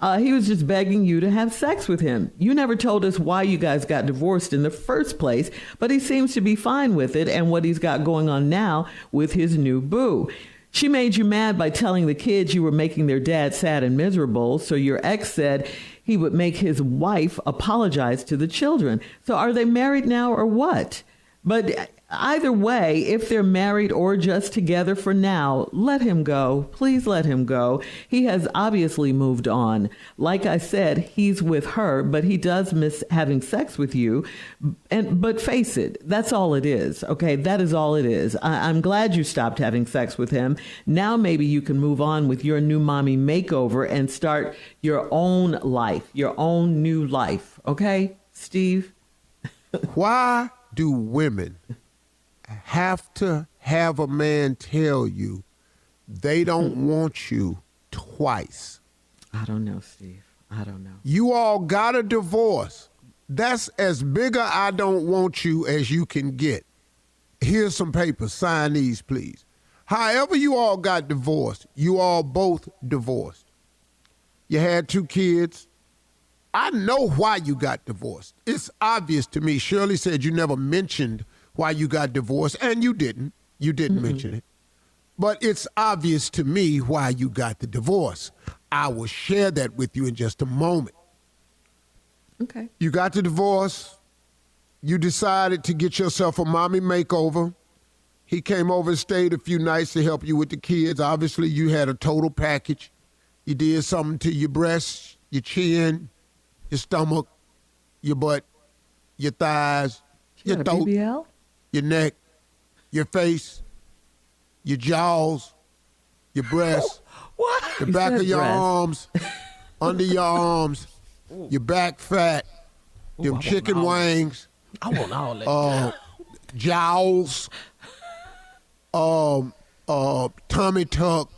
He was just begging you to have sex with him. You never told us why you guys got divorced in the first place, but he seems to be fine with it and what he's got going on now with his new boo. She made you mad by telling the kids you were making their dad sad and miserable, so your ex said he would make his wife apologize to the children. So are they married now or what? But either way, if they're married or just together for now, let him go. Please let him go. He has obviously moved on. Like I said, he's with her, but he does miss having sex with you. But face it, that's all it is. Okay, that is all it is. I'm glad you stopped having sex with him. Now maybe you can move on with your new mommy makeover and start your own life, your own new life. Okay, Steve? Why do women have to have a man tell you they don't want you twice? I don't know, Steve. I don't know. You all got a divorce. That's as big a I don't want you as you can get. Here's some papers. Sign these, please. However you all got divorced, you all both divorced. You had 2 kids. I know why you got divorced. It's obvious to me. Shirley said you never mentioned why you got divorced, and you didn't. You didn't mention it. But it's obvious to me why you got the divorce. I will share that with you in just a moment. Okay. You got the divorce. You decided to get yourself a mommy makeover. He came over and stayed a few nights to help you with the kids. Obviously, you had a total package. You did something to your breasts, your chin, your stomach, your butt, your thighs, your throat, BBL? your neck, your face, your jaws, your breasts, what? the You back said of your breast. arms, under your arms, your back fat, them chicken wings, I want all that. jowls, tummy tuck,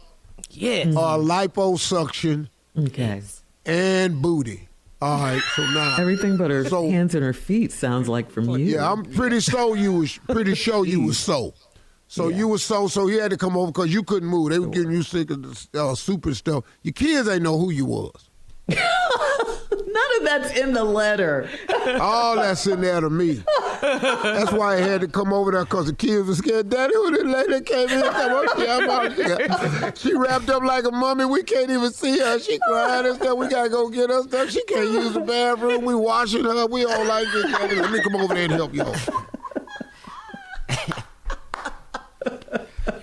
Yes. liposuction, Okay. and booty. All right, so now Everything but her hands and her feet sounds like from you. yeah, I'm pretty sure you was so. So you was so he had to come over because you couldn't move. They were getting you sick of the super stuff. Your kids ain't know who you was. None of that's in the letter. All that's in there to me. That's why I had to come over there because the kids were scared. Daddy, who the lady came in? I'm out here. She wrapped up like a mummy. We can't even see her. She crying and stuff. We got to go get her stuff. She can't use the bathroom. We washing her. We all like this. Daddy, let me come over there and help y'all.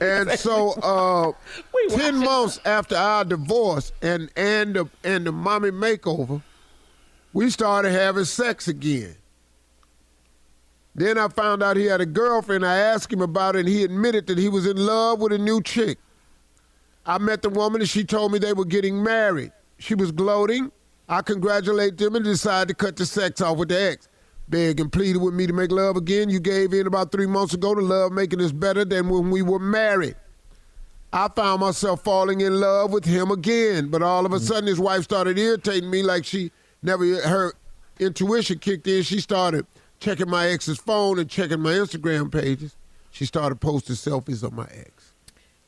And so 10 months after our divorce and the mommy makeover, we started having sex again. Then I found out he had a girlfriend. I asked him about it, and he admitted that he was in love with a new chick. I met the woman, and she told me they were getting married. She was gloating. I congratulated them and decided to cut the sex off with the ex. Begged and pleaded with me to make love again. You gave in about 3 months ago to love making us better than when we were married. I found myself falling in love with him again, but all of a sudden his wife started irritating me like her intuition kicked in. She started checking my ex's phone and checking my Instagram pages. She started posting selfies of my ex.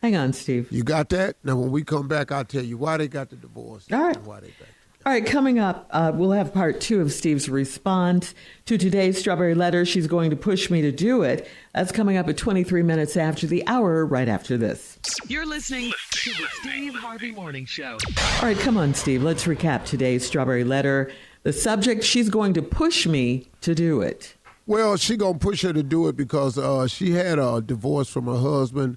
Hang on, Steve. You got that? Now, when we come back, I'll tell you why they got the divorce. All right. And why they back. All right, coming up, we'll have part 2 of Steve's response to today's Strawberry Letter. She's going to push me to do it. That's coming up at 23 minutes after the hour, right after this. You're listening to the Steve Harvey Morning Show. All right, come on, Steve. Let's recap today's Strawberry Letter. The subject, she's going to push me to do it. Well, she going to push her to do it because she had a divorce from her husband.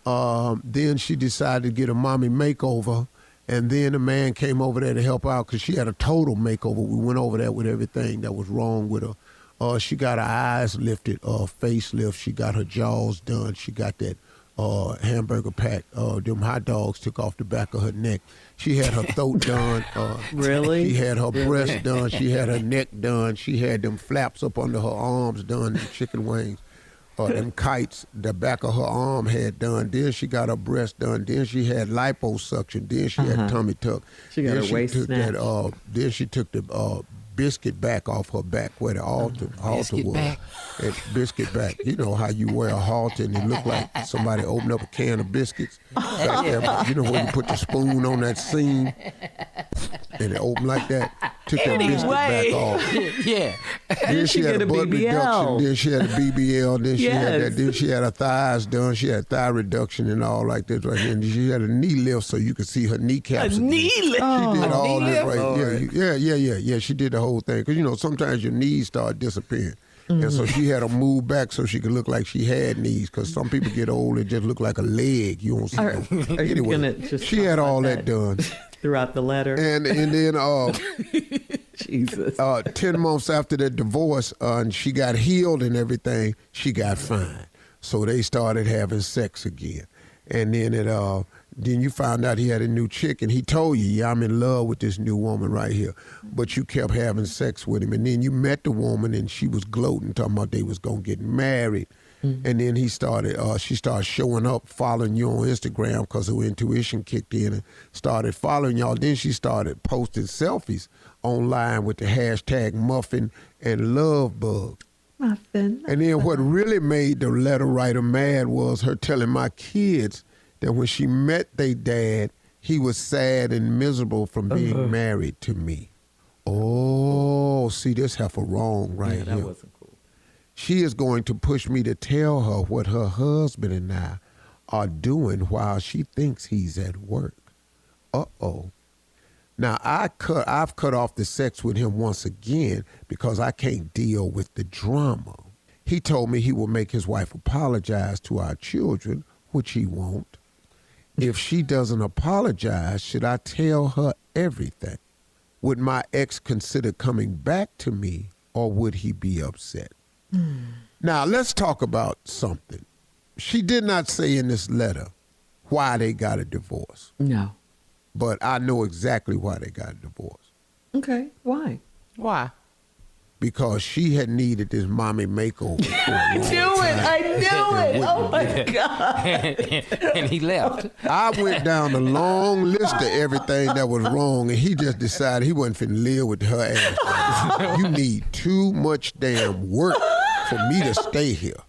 Then she decided to get a mommy makeover. And then the man came over there to help out because she had a total makeover. We went over there with everything that was wrong with her. She got her eyes lifted, facelift. She got her jaws done. She got that hamburger pack. Them hot dogs took off the back of her neck. She had her throat done. Really? She had her breast done. She had her neck done. She had them flaps up under her arms done, the chicken wings. Them kites, the back of her arm had done. Then she got her breast done. Then she had liposuction. Then she had tummy tuck. She got her waist snatched. Then she took the biscuit back off her back where the halter was. Back. Biscuit back. You know how you wear a halter and it look like somebody opened up a can of biscuits back there. You know when you put the spoon on that seam and it opened like that. Took that biscuit back off. Yeah. Then she had a butt reduction. Then she had a BBL. Then she had that. Then she had her thighs done. She had thigh reduction and all like this right here. And she had a knee lift so you could see her kneecaps. A knee lift? She did all knee that lift? right. Yeah. She did the whole thing. Because, you know, sometimes your knees start disappearing. Mm-hmm. And so she had to move back so she could look like she had knees. Because some people get old and just look like a leg. You don't see them. Anyway, she had all that done. Throughout the letter. And then Jesus. 10 months after the divorce, and she got healed and everything, she got fine. So they started having sex again. And then then you found out he had a new chick, and he told you, yeah, I'm in love with this new woman right here. But you kept having sex with him. And then you met the woman, and she was gloating, talking about they was going to get married. Mm-hmm. And then she started showing up, following you on Instagram because her intuition kicked in and started following y'all. Then she started posting selfies online with the hashtag muffin and love bug. Muffin. And then what really made the letter writer mad was her telling my kids that when she met their dad, he was sad and miserable from being married to me. Oh, see, this heifer wrong right here. That wasn't cool. She is going to push me to tell her what her husband and I are doing while she thinks he's at work. Uh-oh. Now, I've cut off the sex with him once again because I can't deal with the drama. He told me he will make his wife apologize to our children, which he won't. If she doesn't apologize, should I tell her everything? Would my ex consider coming back to me, or would he be upset? Now, let's talk about something. She did not say in this letter why they got a divorce. No. But I know exactly why they got a divorce. Okay. Why? Why? Because she had needed this mommy makeover. I knew it. Oh, my God. And he left. I went down the long list of everything that was wrong, and he just decided he wasn't finna live with her ass. You need too much damn work for me to stay here.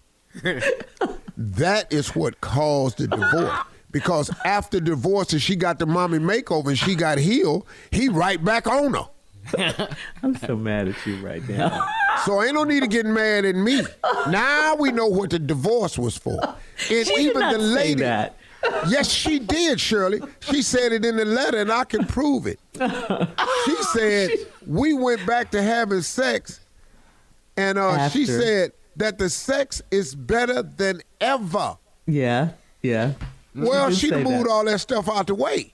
That is what caused the divorce. Because after divorce and she got the mommy makeover and she got healed, he right back on her. I'm so mad at you right now. So ain't no need to get mad at me. Now we know what the divorce was for. And She did not say that. Yes, she did, Shirley. She said it in the letter, and I can prove it. She said we went back to having sex, and she said that the sex is better than ever. Yeah. Well, she moved all that stuff out the way.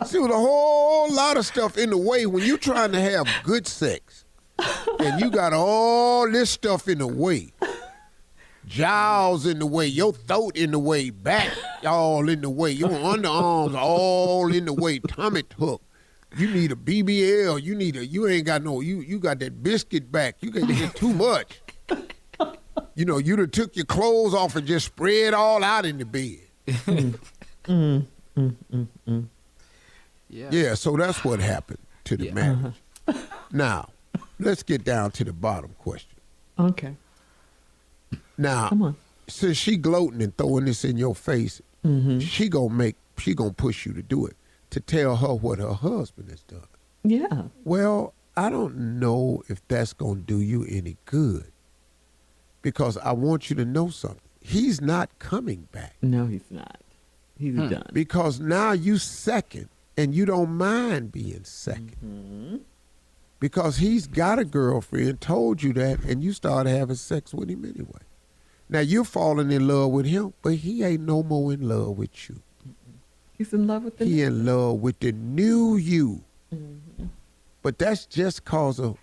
See, was a whole lot of stuff in the way when you're trying to have good sex, and you got all this stuff in the way. Jowls in the way, your throat in the way, back all in the way, your underarms all in the way, tummy tuck. You need a BBL. You ain't got no. You got that biscuit back. You got to get too much. You know, you done took your clothes off and just spread all out in the bed. Yeah, so that's what happened to the marriage. Now, let's get down to the bottom question. Okay. Now, Come on. Since she gloating and throwing this in your face, she gonna push you to do it, to tell her what her husband has done. Yeah. Well, I don't know if that's gonna do you any good, because I want you to know something. He's not coming back. No, he's not. He's done. Because now you second, and you don't mind being second. Because he's got a girlfriend, told you that, and you started having sex with him anyway. Now, you're falling in love with him, but he ain't no more in love with you. He's in love with the He in love with the new you. But that's just cause of...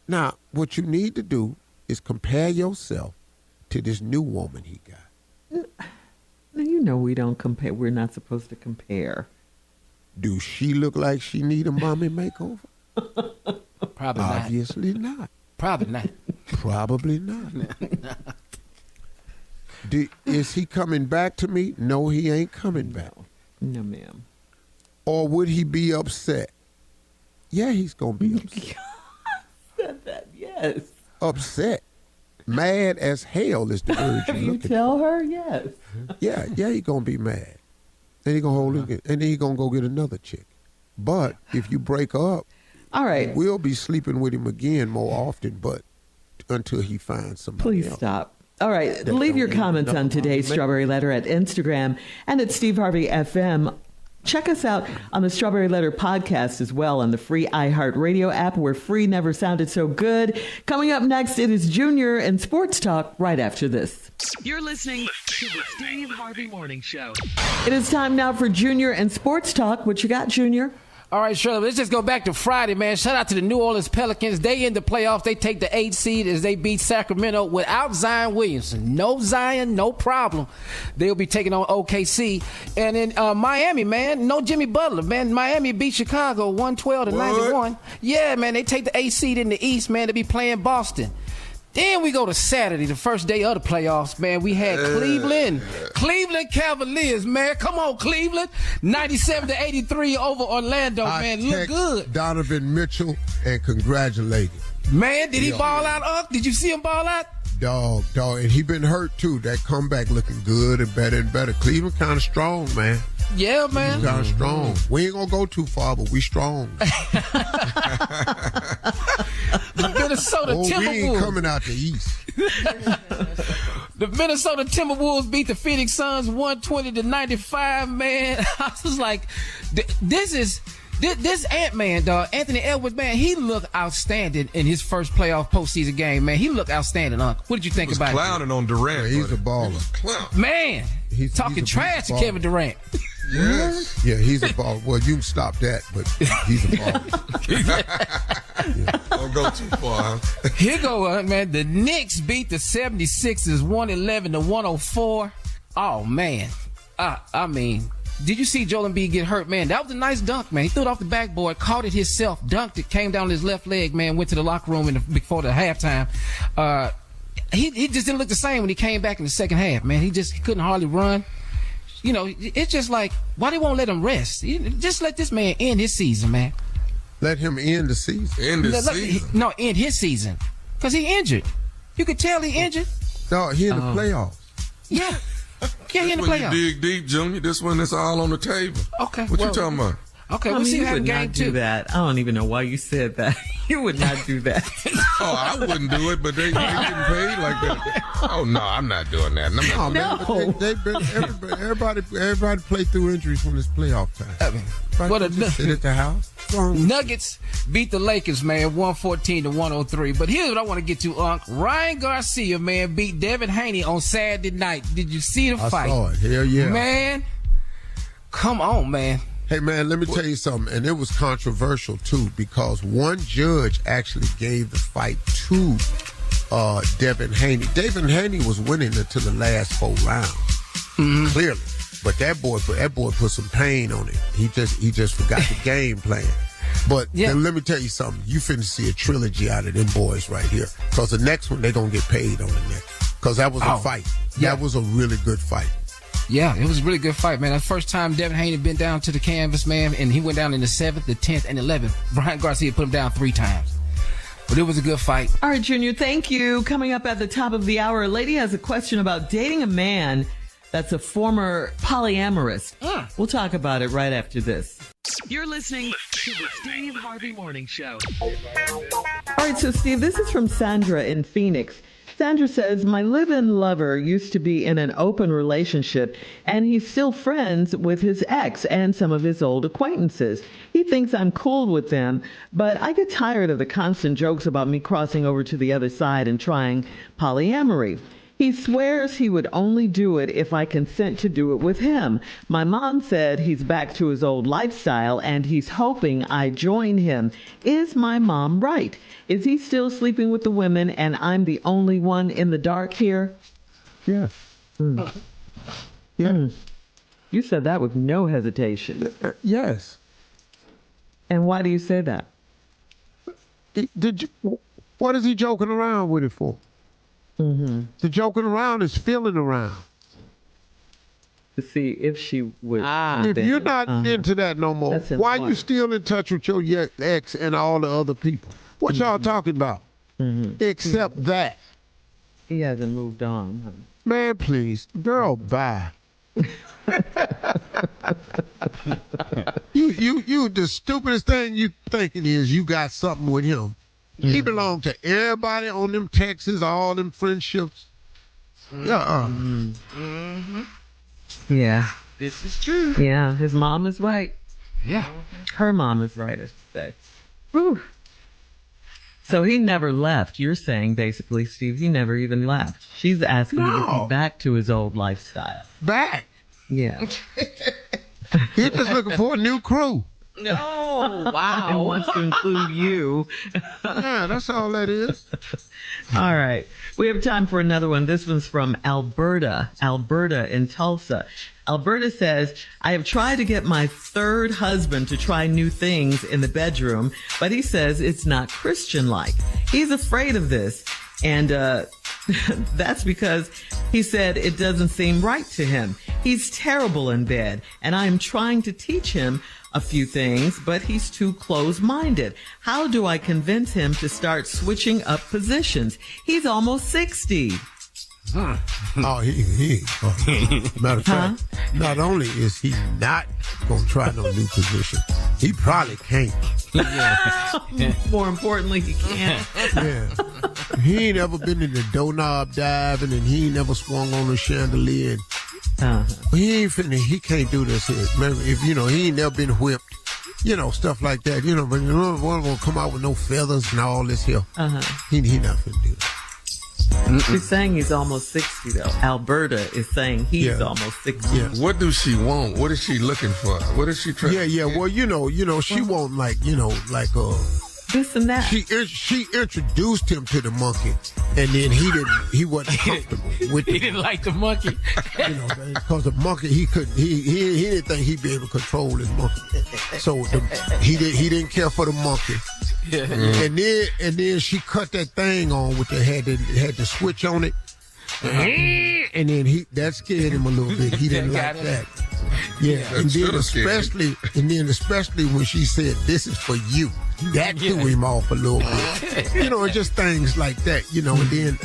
Now, what you need to do is compare yourself to this new woman he got. Now, you know we don't compare. We're not supposed to compare. Do she look like she need a mommy makeover? Probably not. Obviously not. Probably not. Probably not. Is he coming back to me? No, he ain't coming back. No, ma'am. Or would he be upset? Yeah, he's going to be upset. Said that, yes. Upset. Mad as hell is the word you're You looking tell her, yes. Yeah, he's going to be mad. Then he going to hold it, and then he going to go get another chick. But if you break up, all right, we'll be sleeping with him again more often, but until he finds somebody Please else. stop. All right, leave your comments on today's Strawberry Letter at Instagram and at Steve Harvey FM. Check us out on the Strawberry Letter podcast as well on the free iHeartRadio app, where free never sounded so good. Coming up next, it is Junior and Sports Talk right after this. You're listening to the Steve Harvey Morning Show. It is time now for Junior and Sports Talk. What you got, Junior? All right, Shirley, let's just go back to Friday, man. Shout out to the New Orleans Pelicans. They in the playoffs. They take the 8th seed as they beat Sacramento without Zion Williamson. No Zion, no problem. They'll be taking on OKC. And in Miami, man, no Jimmy Butler, man. Miami beat Chicago 112-91. Yeah, man, they take the 8th seed in the East, man, to be playing Boston. Then we go to Saturday, the first day of the playoffs, man. We had Cleveland Cavaliers, man. Come on, Cleveland. 97-83 over Orlando, man. Look good. Donovan Mitchell and congratulate him. Man, did he ball out, Unc? Did you see him ball out? Dog. And he been hurt, too. That comeback looking good and better. Cleveland kind of strong, man. Yeah, man. Kind of strong. We ain't going to go too far, but we strong. The Minnesota Timberwolves. We ain't coming out the East. The Minnesota Timberwolves beat the Phoenix Suns 120-95, man. I was like, this Ant-Man, dog, Anthony Edwards, man, he looked outstanding in his first playoff postseason game, man. He looked outstanding, Unc. What did you think about it? He was clowning on Durant. Yeah, he's a baller. Man, he's talking trash to Kevin Durant. Yes. Yeah, he's a baller. Well, you can stop that, but he's a baller. Don't go too far. Huh? Here go, man. The Knicks beat the 76ers 111-104. Oh, man. I mean, did you see Joel Embiid get hurt, man? That was a nice dunk, man. He threw it off the backboard, caught it himself, dunked it, came down his left leg, man, went to the locker room before the halftime. He just didn't look the same when he came back in the second half, man. He couldn't hardly run. You know, it's just like, why they won't let him rest? Just let this man end his season, man. Let him end the season. End his season. Because he injured. You could tell he injured. No, he in the playoffs. Yeah. Yeah, he in the playoffs. You dig deep, Junior. This one is all on the table. Okay. What you talking about? Okay, I we'll mean, see you you having would game not do 2. that. I don't even know why you said that. You would not do that. Oh, I wouldn't do it, but they getting paid like that. Oh no, I'm not doing that. I'm not. Oh, man, they've been everybody play through injuries when it's playoff time. What a Just sit at the house. Nuggets beat the Lakers, man, 114-103. But here's what I want to get to, Unc. Ryan Garcia, man, beat Devin Haney on Saturday night. Did you see the fight? I saw it. Hell yeah. Man, come on, man. Hey, man, let me tell you something. And it was controversial, too, because one judge actually gave the fight to Devin Haney. Devin Haney was winning until the last 4 rounds, clearly. But that boy put some pain on it. He just forgot the game plan. But then let me tell you something. You finna see a trilogy out of them boys right here. Because the next one, they going to get paid on the next. Because that was a fight. That was a really good fight. Yeah, it was a really good fight, man. That's the first time Devin Haney been down to the canvas, man, and he went down in the 7th, the 10th, and 11th. Ryan Garcia put him down 3 times. But it was a good fight. All right, Junior, thank you. Coming up at the top of the hour, a lady has a question about dating a man that's a former polyamorous. We'll talk about it right after this. You're listening to the Steve Harvey Morning Show. All right, so Steve, this is from Sandra in Phoenix. Sandra says, my live-in lover used to be in an open relationship, and he's still friends with his ex and some of his old acquaintances. He thinks I'm cool with them, but I get tired of the constant jokes about me crossing over to the other side and trying polyamory. He swears he would only do it if I consent to do it with him. My mom said he's back to his old lifestyle and he's hoping I join him. Is my mom right? Is he still sleeping with the women and I'm the only one in the dark here? Yeah. Yeah. You said that with no hesitation. Yes. And why do you say that? What is he joking around with it for? The joking around is feeling around. To see if she would. If you're not into that no more, why you still in touch with your ex and all the other people? What y'all talking about? Except that. He hasn't moved on. Huh? Man, please. Girl, bye. You the stupidest thing you thinking is you got something with him. He belong to everybody on them texts, all them friendships. Yeah. This is true. Yeah, his mom is right. Yeah. Her mom is right, I should say. Whew. So he never left. You're saying, basically, Steve, he never even left. She's asking if he's back to his old lifestyle. Back? Yeah. He's just looking for a new crew. Oh, wow. And wants to include you. Yeah, that's all that is. All right. We have time for another one. This one's from Alberta in Tulsa. Alberta says, I have tried to get my third husband to try new things in the bedroom, but he says it's not Christian-like. He's afraid of this. And that's because he said it doesn't seem right to him. He's terrible in bed, and I'm trying to teach him a few things, but he's too close-minded. How do I convince him to start switching up positions? He's almost 60. Oh, matter of fact, not only is he not going to try no new position, he probably can't. More importantly, he can't. Yeah. He ain't ever been in the doorknob diving, and he ain't never swung on a chandelier. He can't do this here. Maybe if, he ain't never been whipped, stuff like that, but one gonna come out with no feathers and all this here. He not finna do that. She's saying he's almost 60, though. Alberta is saying he's almost 60. Yeah. What does she want? What is she looking for? What is she trying? Yeah. Well, she won't this and that. She introduced him to the monkey, and then he wasn't comfortable with it. He didn't like the monkey. Because the monkey, he didn't think he'd be able to control his monkey. So he didn't care for the monkey. Yeah. And then she cut that thing on with the had the switch on it. And then that scared him a little bit. He didn't like that. Yeah. And then especially when she said, "This is for you," that threw him off a little bit. Just things like that. And then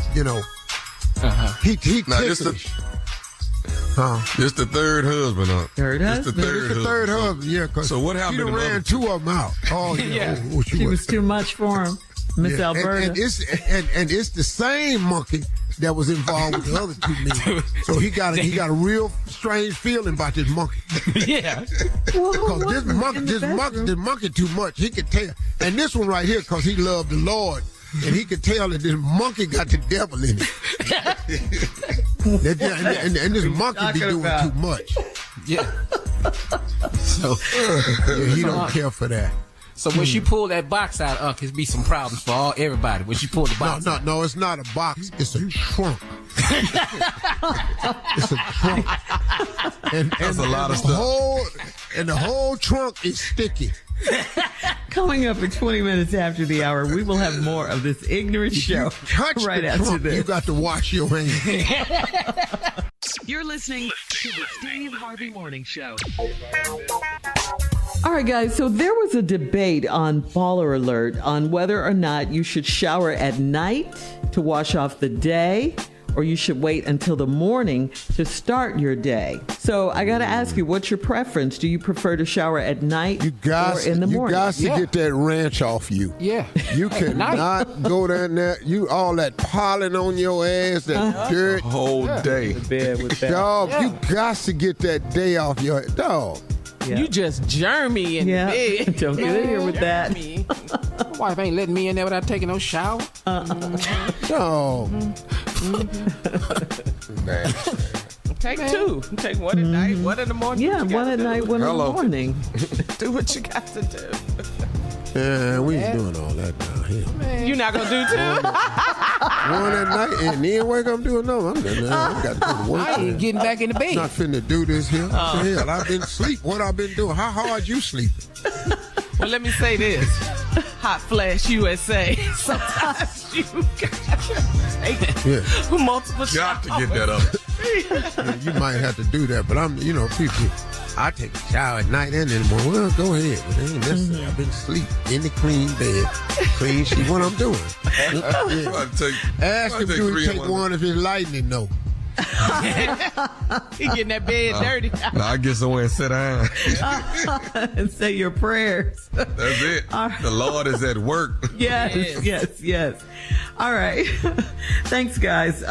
he now ticklish. It's the third husband, huh? Third It's the husband. third It's the third husband, yeah. Cause So what happened She to done the ran other 2 of them out. Oh, yeah. Oh, She was too much for him, Miss Yeah, Alberta. and it's the same monkey that was involved with the other 2 men. So he got a real strange feeling about this monkey. Yeah. Because this monkey too much. He could tell. And this one right here, because he loved the Lord, and he could tell that this monkey got the devil in it. and this monkey be doing too much. Yeah. So He don't care for that. So when she pulled that box out, it'd be some problems for everybody. When she pulled the box out. No, it's not a box. It's a trunk. It's a trunk. And That's a lot of stuff. The whole trunk is sticky. Coming up at 20 minutes after the hour, we will have more of this ignorant show Touch right the after trunk, this. you got to wash your hands. You're listening. To the Steve Harvey Morning Show. All right, guys. So there was a debate on Baller Alert on whether or not you should shower at night to wash off the day, or you should wait until the morning to start your day. So I got to ask you, what's your preference? Do you prefer to shower at night or in the morning? You got to get that ranch off you. Yeah. You cannot go down there. All that pollen on your ass, that dirt. Whole day. Bed with that. Dog, you got to get that day off your dog. Yeah. You just germy in the bed. Don't get in here with that. My wife ain't letting me in there without taking no shower. Dog. Take 2. Take one at night, one in the morning. Yeah, one at night, one in the morning. Do what you got to do. Yeah, we ain't doing all that down here. You not gonna do 2? One at night and then wake up and do another. I got to go to work. I ain't getting back in the bed. Not finna do this here. What the hell? I've been asleep. What I've been doing? How hard you sleeping? Well, let me say this. Hot Flash USA. Sometimes you got to take multiple Got to showers. get that up. You might have to do that, but people. I take a shower at night and in the morning. Well, go ahead, but it ain't necessary. I've been asleep in the clean bed, clean sheet. What I'm doing? Ask him, do he take one if it's lightning? No. He getting that bed dirty. No, I get somewhere and sit down. And say your prayers. That's it. The Lord is at work. Yes. All right. Thanks, guys.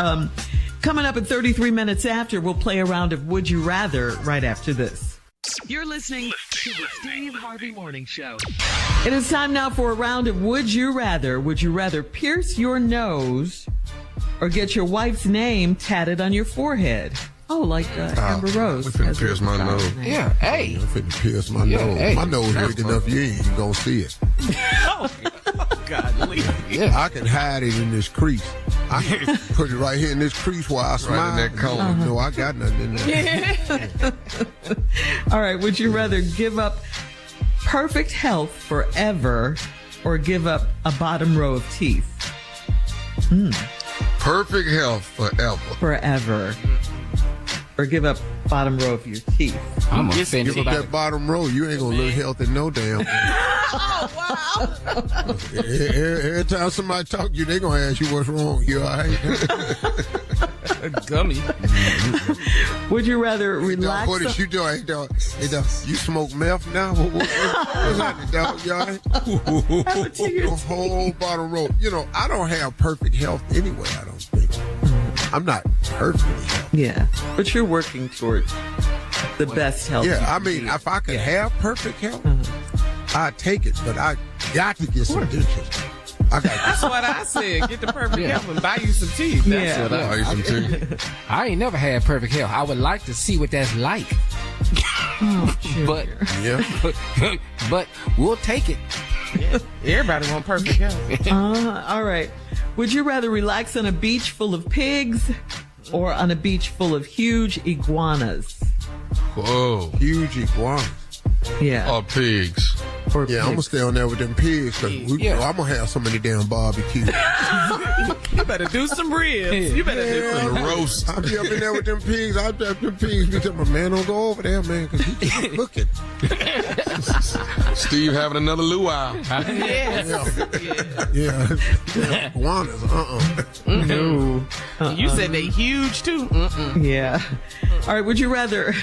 Coming up at 33 minutes after, we'll play a round of Would You Rather right after this. You're listening To the Steve Harvey Morning Show. It is time now for a round of Would You Rather. Would you rather pierce your nose or get your wife's name tatted on your forehead? Oh, like Amber Rose. I'm finna pierce my nose. Yeah, hey. I'm finna pierce my nose. Hey. My nose big enough, you ain't even gonna see it. God, I can hide it in this crease. I can put it right here in this crease while I smile. Right in that corner. No, I got nothing in there. All right. Would you rather give up perfect health forever or give up a bottom row of teeth? Perfect health forever. Forever. Or give up bottom row of your teeth. I'm offended Give up by that bottom row. You ain't gonna look healthy no damn. oh, wow. Every time somebody talk to you, they gonna ask you what's wrong. You all right? gummy. Would you rather relax? What is you doing? You smoke meth now? What's happening, dog? You all right? The whole bottom row. I don't have perfect health anyway, I don't think. I'm not perfectly healthy. Yeah, but you're working towards the best health. Yeah, I mean, if I could have perfect health, I'd take it, but I got to get some dentures. That's what I said. Get the perfect health and buy you some teeth. That's what Buy you some teeth. I ain't never had perfect health. I would like to see what that's like. But we'll take it. Everybody want perfect health. All right. Would you rather relax on a beach full of pigs or on a beach full of huge iguanas? Whoa. Huge iguanas. Yeah. Or pigs. Or Yeah, I'm going to stay on there with them pigs because I'm going to have so many damn barbecues. You better do some ribs. You better do some The roast. I'll be up in there with them pigs. I'll have them pigs be telling me, man, don't go over there, man, because he keep looking. Steve having another luau. Yes. Yeah. Iguanas, No. You said they huge too. Yeah. All right. Would you rather,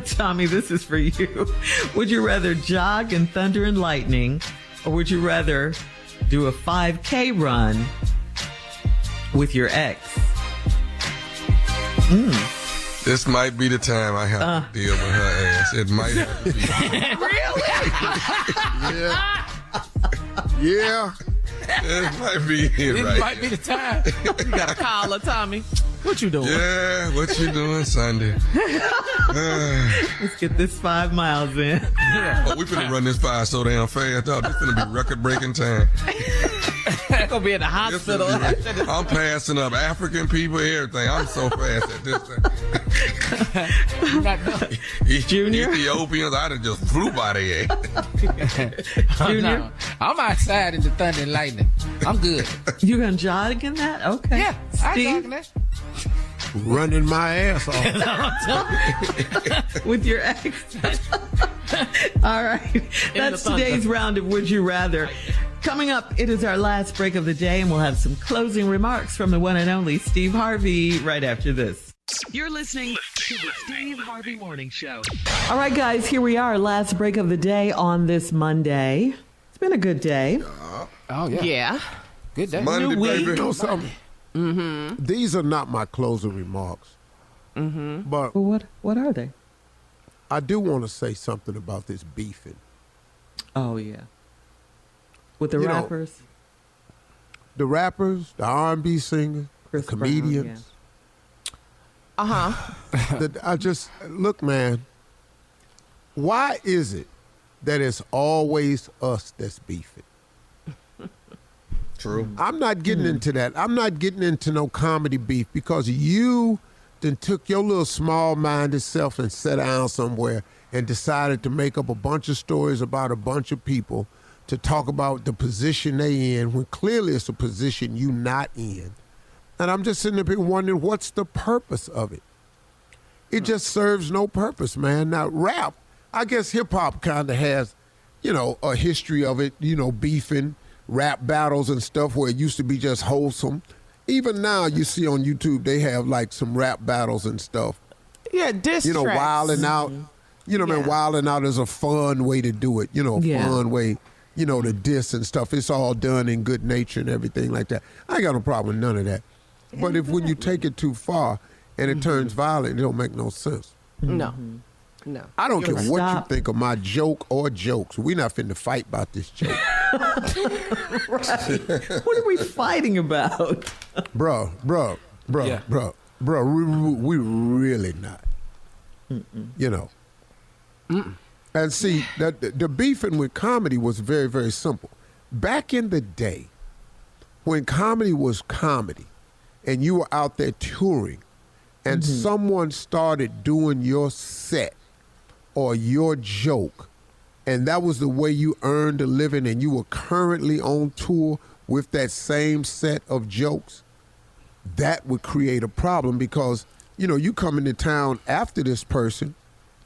Tommy, this is for you. Would you rather jog in thunder and lightning, or would you rather do a 5K run with your ex? This might be the time I have to deal with her ass. It might have to be. Yeah. It might be it This right. might be the time. You gotta call her, Tommy. What you doing? Yeah, what you doing Sunday? Let's get this 5 miles in. Oh, we finna run this by so damn fast, dog. This finna be record-breaking time. I'm gonna be in the This hospital. finna be- I'm passing up African people, everything. I'm so fast at this thing. Not done. Junior? Ethiopians, I'd have just flew by their ass. Junior? No, I'm outside in the thunder and lightning. I'm good. You gonna jog in that? Okay. Yeah, I Steve, talking that. Running my ass off. with your ex. All right. That's the thunder. today's round of Would You Rather. Coming up, it is our last break of the day, and we'll have some closing remarks from the one and only Steve Harvey right after this. You're listening to the Steve Harvey Morning Show. All right, guys, here we are, last break of the day on this Monday. It's been a good day. Oh, yeah. Yeah. Good day. Monday, New week. baby. You know something? These are not my closing remarks. But Well, what are they? I do want to say something about this beefing. Oh, yeah. With the You know, rappers? The rappers, the R&B singers, Chris the Brown, comedians. I just, look, man, why is it that it's always us that's beefing? True. I'm not getting into that. I'm not getting into no comedy beef because you then took your little small-minded self and sat down somewhere and decided to make up a bunch of stories about a bunch of people to talk about the position they in when clearly it's a position you not in. And I'm just sitting there wondering, what's the purpose of it? It just serves no purpose, man. Now, rap, I guess hip-hop kind of has, a history of it, beefing, rap battles and stuff where it used to be just wholesome. Even now, you see on YouTube, they have, like, some rap battles and stuff. Yeah, diss tracks. Wilding out. Man, wilding out is a fun way to do it. Fun way, to diss and stuff. It's all done in good nature and everything like that. I ain't got no problem with none of that. But when you take it too far and it turns violent, it don't make no sense. No. I don't care what you Stop. think of my joke or jokes. We're not finna fight about this joke. Right. What are we fighting about? Bruh, we really not. And see, the beefing with comedy was very, very simple. Back in the day, when comedy was comedy, and you were out there touring, and someone started doing your set or your joke, and that was the way you earned a living, and you were currently on tour with that same set of jokes, that would create a problem because, you come into town after this person,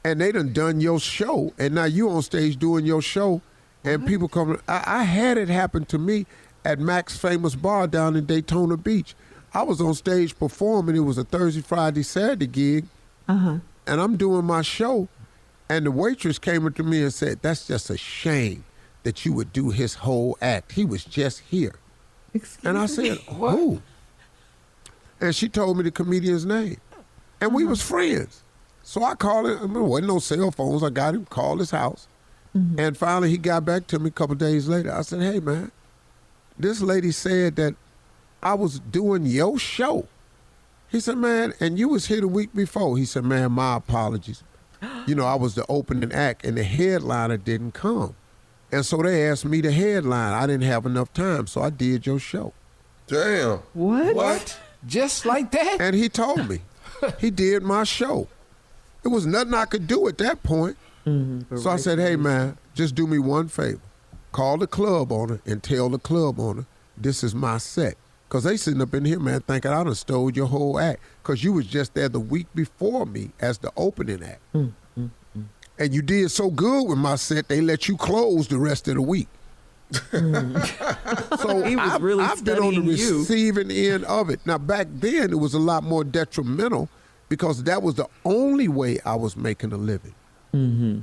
and they done your show, and now you on stage doing your show, and people come. I had it happen to me at Mac's Famous Bar down in Daytona Beach. I was on stage performing. It was a Thursday, Friday, Saturday gig, and I'm doing my show, and the waitress came up to me and said, "That's just a shame that you would do his whole act. He was just here." And I said, "Who?" And she told me the comedian's name, and we was friends. So I called him. There wasn't no cell phones. I got him, called his house, and finally he got back to me a couple days later. I said, "Hey, man, this lady said that I was doing your show." He said, "Man, and you was here the week before." He said, "Man, my apologies. I was the opening act, and the headliner didn't come. And so they asked me to headline. I didn't have enough time, so I did your show." Damn. What? Just like that? And he told me. He did my show. It was nothing I could do at that point. So I said, "Hey, man, just do me one favor. Call the club owner and tell the club owner this is my set. Because they sitting up in here, man, thinking I done stole your whole act because you was just there the week before me as the opening act." And you did so good with my set, they let you close the rest of the week. So He was really I've been on the studying you. receiving end of it. Now, back then, it was a lot more detrimental because that was the only way I was making a living. Mm-hmm.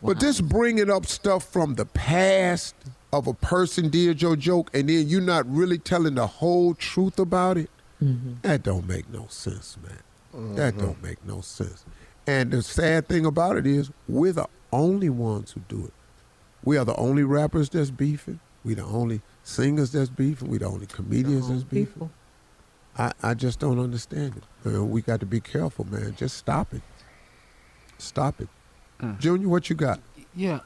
But this bringing up stuff from the past of a person did your joke and then you're not really telling the whole truth about it, that don't make no sense, man. That don't make no sense. And the sad thing about it is we're the only ones who do it. We are the only rappers that's beefing. We the only singers that's beefing. We the only comedians that's beefing. I just don't understand it. We got to be careful, man. Just stop it. Stop it. Junior, what you got? Yeah,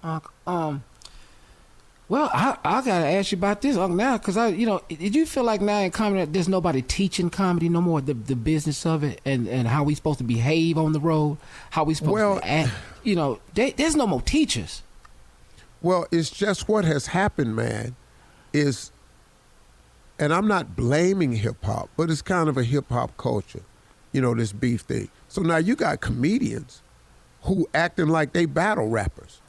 well, I gotta ask you about this now, because did you feel like now in comedy there's nobody teaching comedy no more, the business of it, and how we supposed to behave on the road, how we supposed to act? There's no more teachers. Well, it's just what has happened, man, is, and I'm not blaming hip hop, but it's kind of a hip hop culture, this beef thing. So now you got comedians who acting like they battle rappers,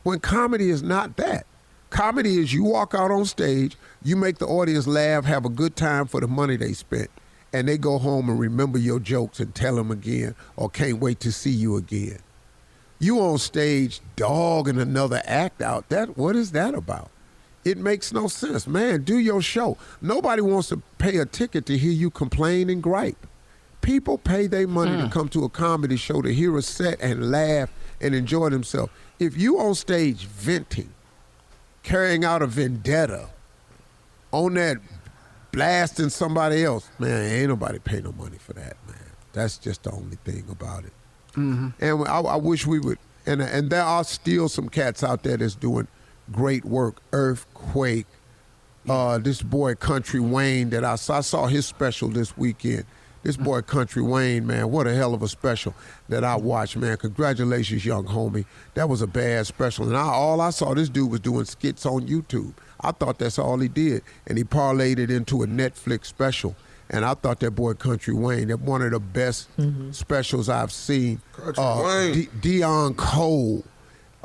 when comedy is not that. Comedy is you walk out on stage, you make the audience laugh, have a good time for the money they spent, and they go home and remember your jokes and tell them again, or can't wait to see you again. You on stage dogging another act out. What is that about? It makes no sense. Man, do your show. Nobody wants to pay a ticket to hear you complain and gripe. People pay their money to come to a comedy show to hear a set and laugh and enjoy themselves. If you on stage venting, carrying out a vendetta, on that blasting somebody else, man, ain't nobody pay no money for that, man. That's just the only thing about it. And I wish we would, and there are still some cats out there that's doing great work. Earthquake, this boy Country Wayne that I saw his special this weekend. This boy Country Wayne, man, what a hell of a special that I watched, man. Congratulations, young homie. That was a bad special. And all I saw, this dude was doing skits on YouTube. I thought that's all he did. And he parlayed it into a Netflix special. And I thought that boy Country Wayne, that one of the best specials I've seen. Dion Cole,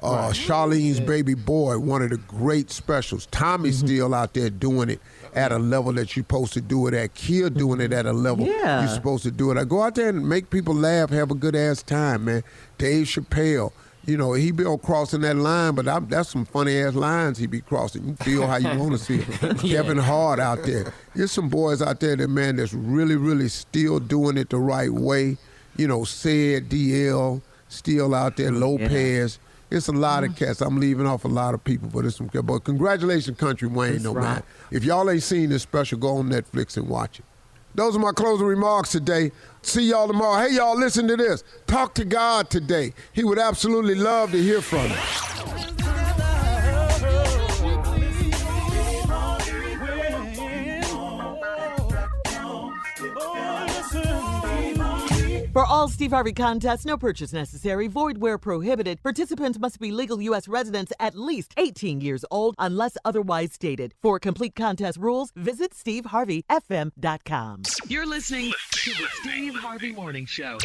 Charlene's Baby Boy, one of the great specials. Tommy's still out there doing it at a level that you're supposed to do it at. Kid doing it at a level you're supposed to do it. I go out there and make people laugh, have a good ass time, man. Dave Chappelle, he be on crossing that line, but that's some funny ass lines he be crossing. You feel how you want to see it. Kevin Hart out there. There's some boys out there that's really, really still doing it the right way. Said DL still out there, Lopez. It's a lot of cats. I'm leaving off a lot of people, but it's some cats. But congratulations, Country Wayne, man. If y'all ain't seen this special, go on Netflix and watch it. Those are my closing remarks today. See y'all tomorrow. Hey, y'all, listen to this. Talk to God today. He would absolutely love to hear from you. For all Steve Harvey contests, no purchase necessary, void where prohibited. Participants must be legal U.S. residents at least 18 years old unless otherwise stated. For complete contest rules, visit SteveHarveyFM.com. You're listening to the Steve Harvey Morning Show.